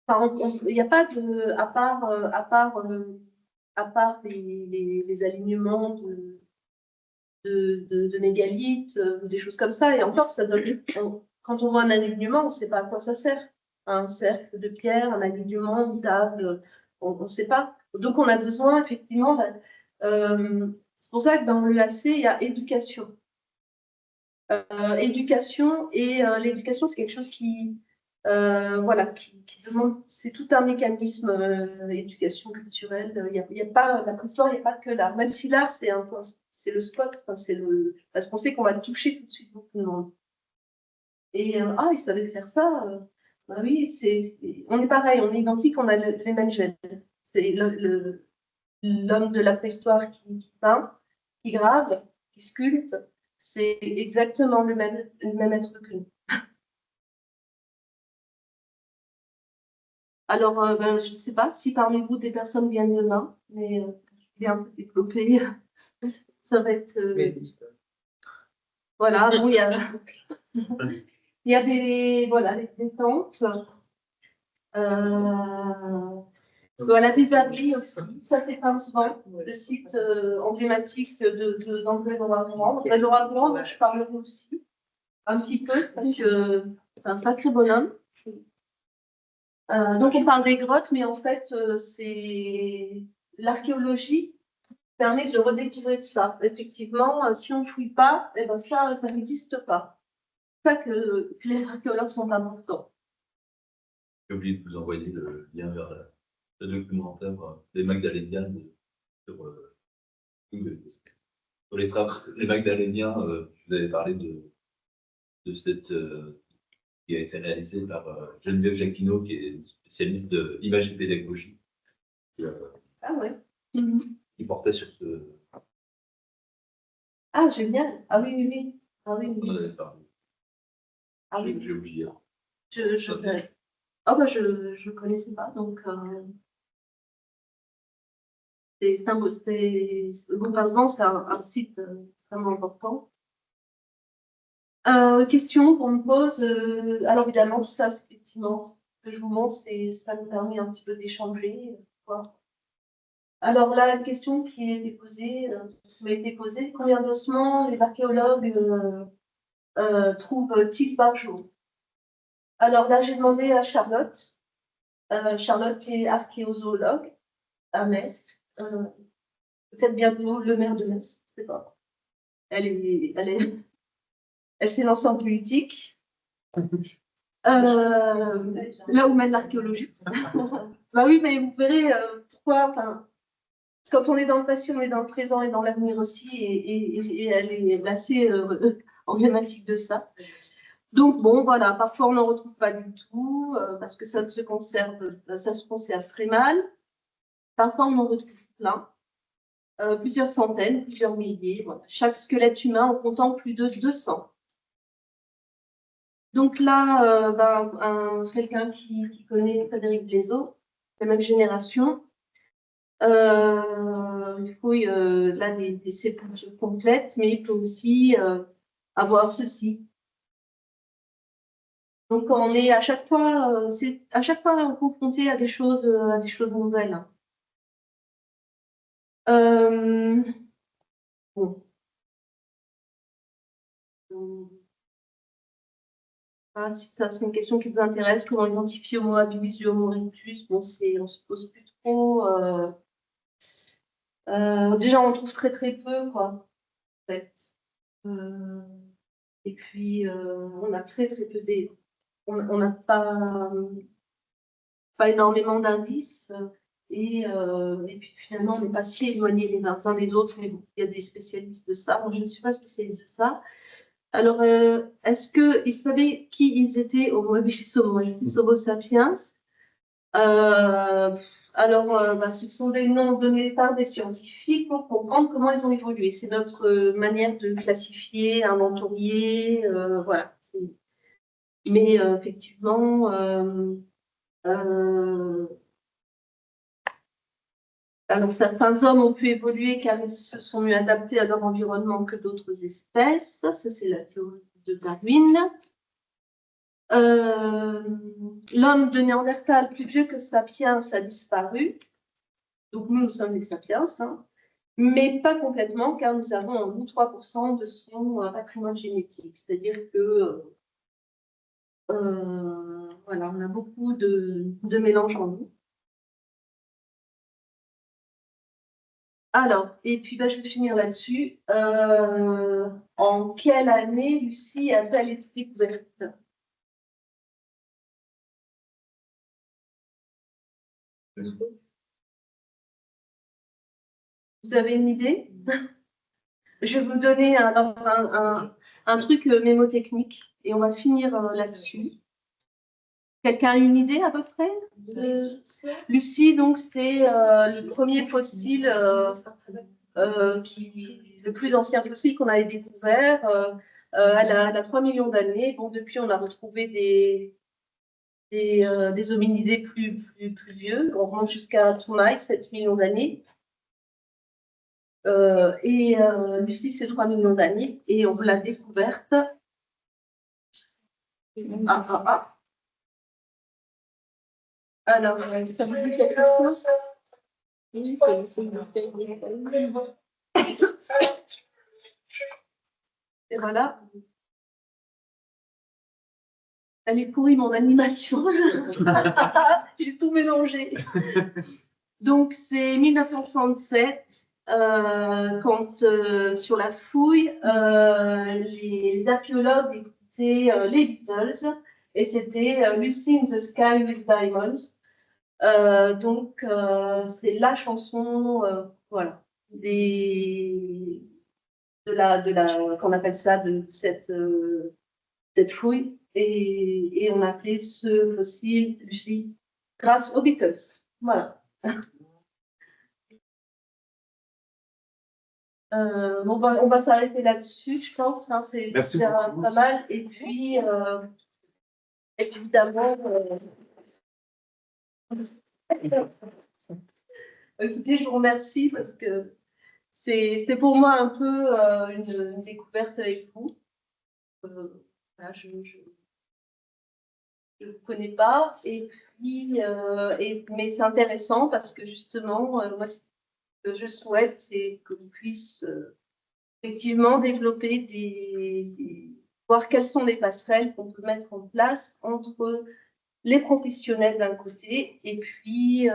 Enfin, il n'y a pas de, à part les alignements de mégalithes, des choses comme ça, et encore, ça donne, quand on voit un alignement, on ne sait pas à quoi ça sert. Un cercle de pierre, un alignement, une table, on ne sait pas. Donc, on a besoin, effectivement, c'est pour ça que dans l'EAC, il y a éducation. Éducation, et l'éducation, c'est quelque chose qui demande, c'est tout un mécanisme éducation culturelle. Il y a pas, la préhistoire, il n'y a pas que l'art. Même si l'art, c'est le spot, parce qu'on sait qu'on va toucher tout de suite beaucoup de monde. Et il savait faire ça. Bah oui, on est pareil, on est identique, on a les mêmes gènes. C'est l'homme de la préhistoire qui peint, qui grave, qui sculpte. C'est exactement le même être que nous. Alors, je ne sais pas si parmi vous des personnes viennent demain, mais je vais un peu développer. Ça va être. Voilà, bon, il y a des tentes. Voilà, des abris aussi. Ça, c'est Pincevent, le site emblématique d'André Laura-Gourand. André Laura-Gourand, dont je parlerai aussi un petit peu, parce que c'est un sacré bonhomme. Donc, on parle des grottes, mais en fait, c'est l'archéologie permet de redécouvrir ça. Effectivement, si on ne fouille pas, eh ben ça n'existe pas. C'est ça que les archéologues sont importants. J'ai oublié de vous envoyer le lien vers le documentaire des Magdaléniens sur les travaux. Les Magdaléniens, je vous avais parlé de cette qui a été réalisée par Geneviève Jacquinot, qui est spécialiste d'image et pédagogie. Ah ouais. Qui portait sur ce. Ah, génial. Ah oui, oui, oui. Ah oui, oui. On en avait parlé. Ah oui. J'ai oublié. Je connaissais pas, donc c'est un site extrêmement important. Question qu'on me pose. Alors évidemment, tout ça, c'est effectivement ce que je vous montre, ça nous permet un petit peu d'échanger. Alors là, une question qui a été posée, combien d'ossements les archéologues trouvent-ils par jour? Alors là, j'ai demandé à Charlotte. Charlotte qui est archéozoologue à Metz. Peut-être bientôt le maire de Metz, je ne sais pas. Elle s'est lancée en politique. Là où mène l'archéologie. Bah oui, mais vous verrez pourquoi. Enfin, quand on est dans le passé, on est dans le présent et dans l'avenir aussi, et elle est assez emblématique de ça. Donc bon, voilà, parfois on n'en retrouve pas du tout parce que ça se conserve très mal. Parfois on en retrouve plein, plusieurs centaines, plusieurs milliers. Voilà. Chaque squelette humain en comptant plus de 200. Donc là, quelqu'un qui connaît Frédéric Blaiseau, la même génération, il fouille là des sépultures complètes, mais il peut aussi avoir ceci. Donc on est à chaque fois, confronté à des choses nouvelles. Bon. Ah, si ça, c'est une question qui vous intéresse, comment identifier Homo habilis du Homo erectus? Bon, on se pose plus trop. Déjà, on trouve très très peu, quoi, en fait. Et puis, on a très très peu on n'a pas énormément d'indices. Et puis finalement, on n'est pas si éloignés les uns des autres, mais bon, il y a des spécialistes de ça. Moi, je ne suis pas spécialiste de ça. Alors, est-ce qu'ils savaient qui ils étaient, Homo habilis, Homo sapiens? Alors, ce sont des noms donnés par des scientifiques pour comprendre comment ils ont évolué. C'est notre manière de classifier, inventorier, voilà. Mais effectivement, alors certains hommes ont pu évoluer car ils se sont mieux adaptés à leur environnement que d'autres espèces. Ça, c'est la théorie de Darwin. L'homme de Néandertal, plus vieux que Sapiens, a disparu. Donc nous sommes les Sapiens, hein, mais pas complètement, car nous avons en nous 3% de son patrimoine génétique. C'est-à-dire que voilà, on a beaucoup de mélanges en nous. Alors, et puis je vais finir là-dessus. En quelle année Lucie a-t-elle été découverte? Vous avez une idée? Je vais vous donner alors un truc mémotechnique et on va finir là-dessus. Quelqu'un a une idée à peu près? Lucie, donc c'est le premier fossile, le plus ancien fossile qu'on avait découvert. Elle a 3 millions d'années. Bon, depuis, on a retrouvé des hominidés plus vieux. On remonte jusqu'à Toumaï, 7 millions d'années. Lucie, c'est 3 millions d'années. Et on l'a découverte. Alors, ça vous dit quelque chose? Oui, c'est une espèce de... Et voilà. Elle est pourrie, mon animation. J'ai tout mélangé. Donc, c'est 1967, quand sur la fouille, les archéologues écoutaient les Beatles, et c'était Lucy in the Sky with Diamonds. Donc, c'est la chanson, voilà, qu'on appelle ça, de cette fouille. Et on a appelé ce fossile Lucie grâce aux Beatles. Voilà. Bon, on va s'arrêter là-dessus, je pense. Hein, c'est déjà pas mal. Et puis, évidemment, écoutez, je vous remercie parce que c'était pour moi un peu une découverte avec vous. Voilà, je ne vous connais pas. Et puis, mais c'est intéressant parce que justement, moi, ce que je souhaite, c'est qu'on puisse effectivement développer voir quelles sont les passerelles qu'on peut mettre en place entre les professionnels d'un côté et puis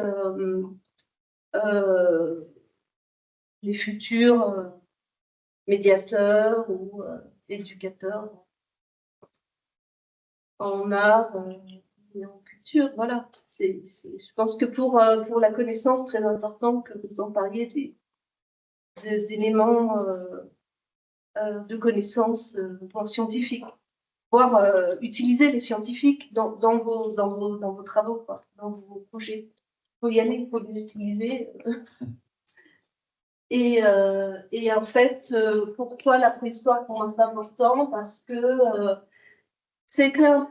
les futurs médiateurs ou éducateurs en art et en culture. Voilà. Je pense que pour la connaissance, très important que vous en parliez d'éléments de connaissances scientifiques, voire utiliser les scientifiques dans vos travaux, quoi, dans vos projets. Il faut y aller, il faut les utiliser. Et en fait, pourquoi la préhistoire pour moi c'est important? Parce que c'est clair,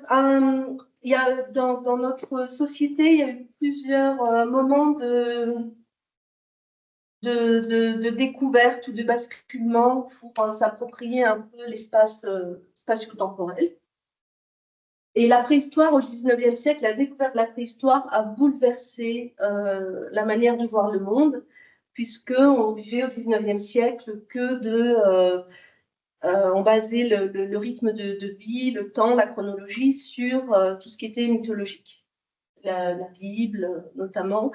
il y a dans notre société, il y a eu plusieurs moments de découverte ou de basculement pour s'approprier un peu l'espace spatio-temporel. Et la préhistoire au 19e siècle, la découverte de la préhistoire a bouleversé la manière de voir le monde, puisqu'on vivait au 19e siècle que on basait le rythme de vie, le temps, la chronologie sur tout ce qui était mythologique. La Bible, notamment,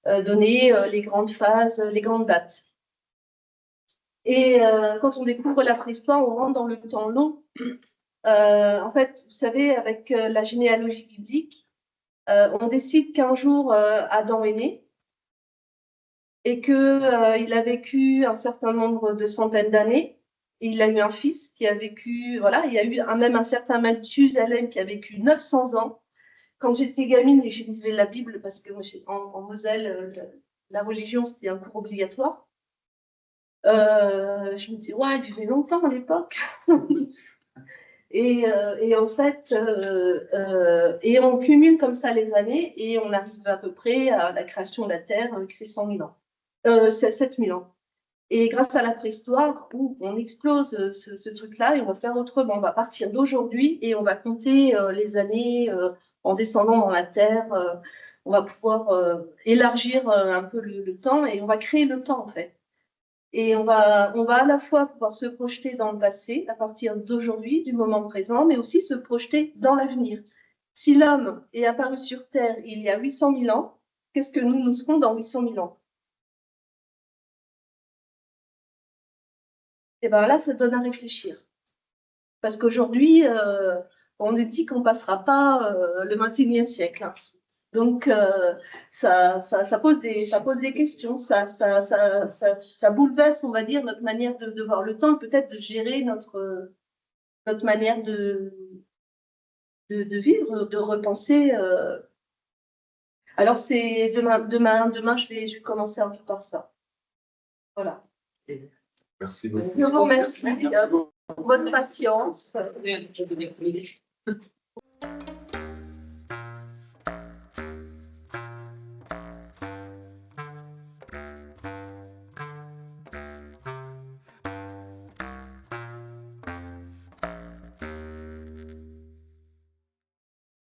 donnait les grandes phases, les grandes dates. Et quand on découvre la préhistoire, on rentre dans le temps long. En fait, vous savez, avec la généalogie biblique, on décide qu'un jour Adam est né et qu'il a vécu un certain nombre de centaines d'années. Et il a eu un fils qui a vécu, voilà, il y a eu même un certain Mathusalem qui a vécu 900 ans. Quand j'étais gamine et je lisais la Bible, parce que en Moselle, la religion, c'était un cours obligatoire, je me disais, ouais, il vivait longtemps à l'époque. Et en fait, et on cumule comme ça les années et on arrive à peu près à la création de la Terre avec 100 000 ans, 7 000 ans. Et grâce à la préhistoire, on explose ce truc-là et on va faire autrement. On va partir d'aujourd'hui et on va compter les années en descendant dans la Terre. On va pouvoir élargir un peu le temps et on va créer le temps en fait. Et on va à la fois pouvoir se projeter dans le passé à partir d'aujourd'hui, du moment présent, mais aussi se projeter dans l'avenir. Si l'homme est apparu sur Terre il y a 800 000 ans, qu'est-ce que nous serons dans 800 000 ans? Et bien là, ça donne à réfléchir. Parce qu'aujourd'hui, on nous dit qu'on ne passera pas le 21e siècle. Hein. Donc, ça pose des questions, ça bouleverse, on va dire, notre manière de voir le temps, peut-être de gérer notre manière de vivre, de repenser. Alors, c'est demain, je vais commencer un peu par ça. Voilà. Merci beaucoup. Je vous remercie pour votre patience.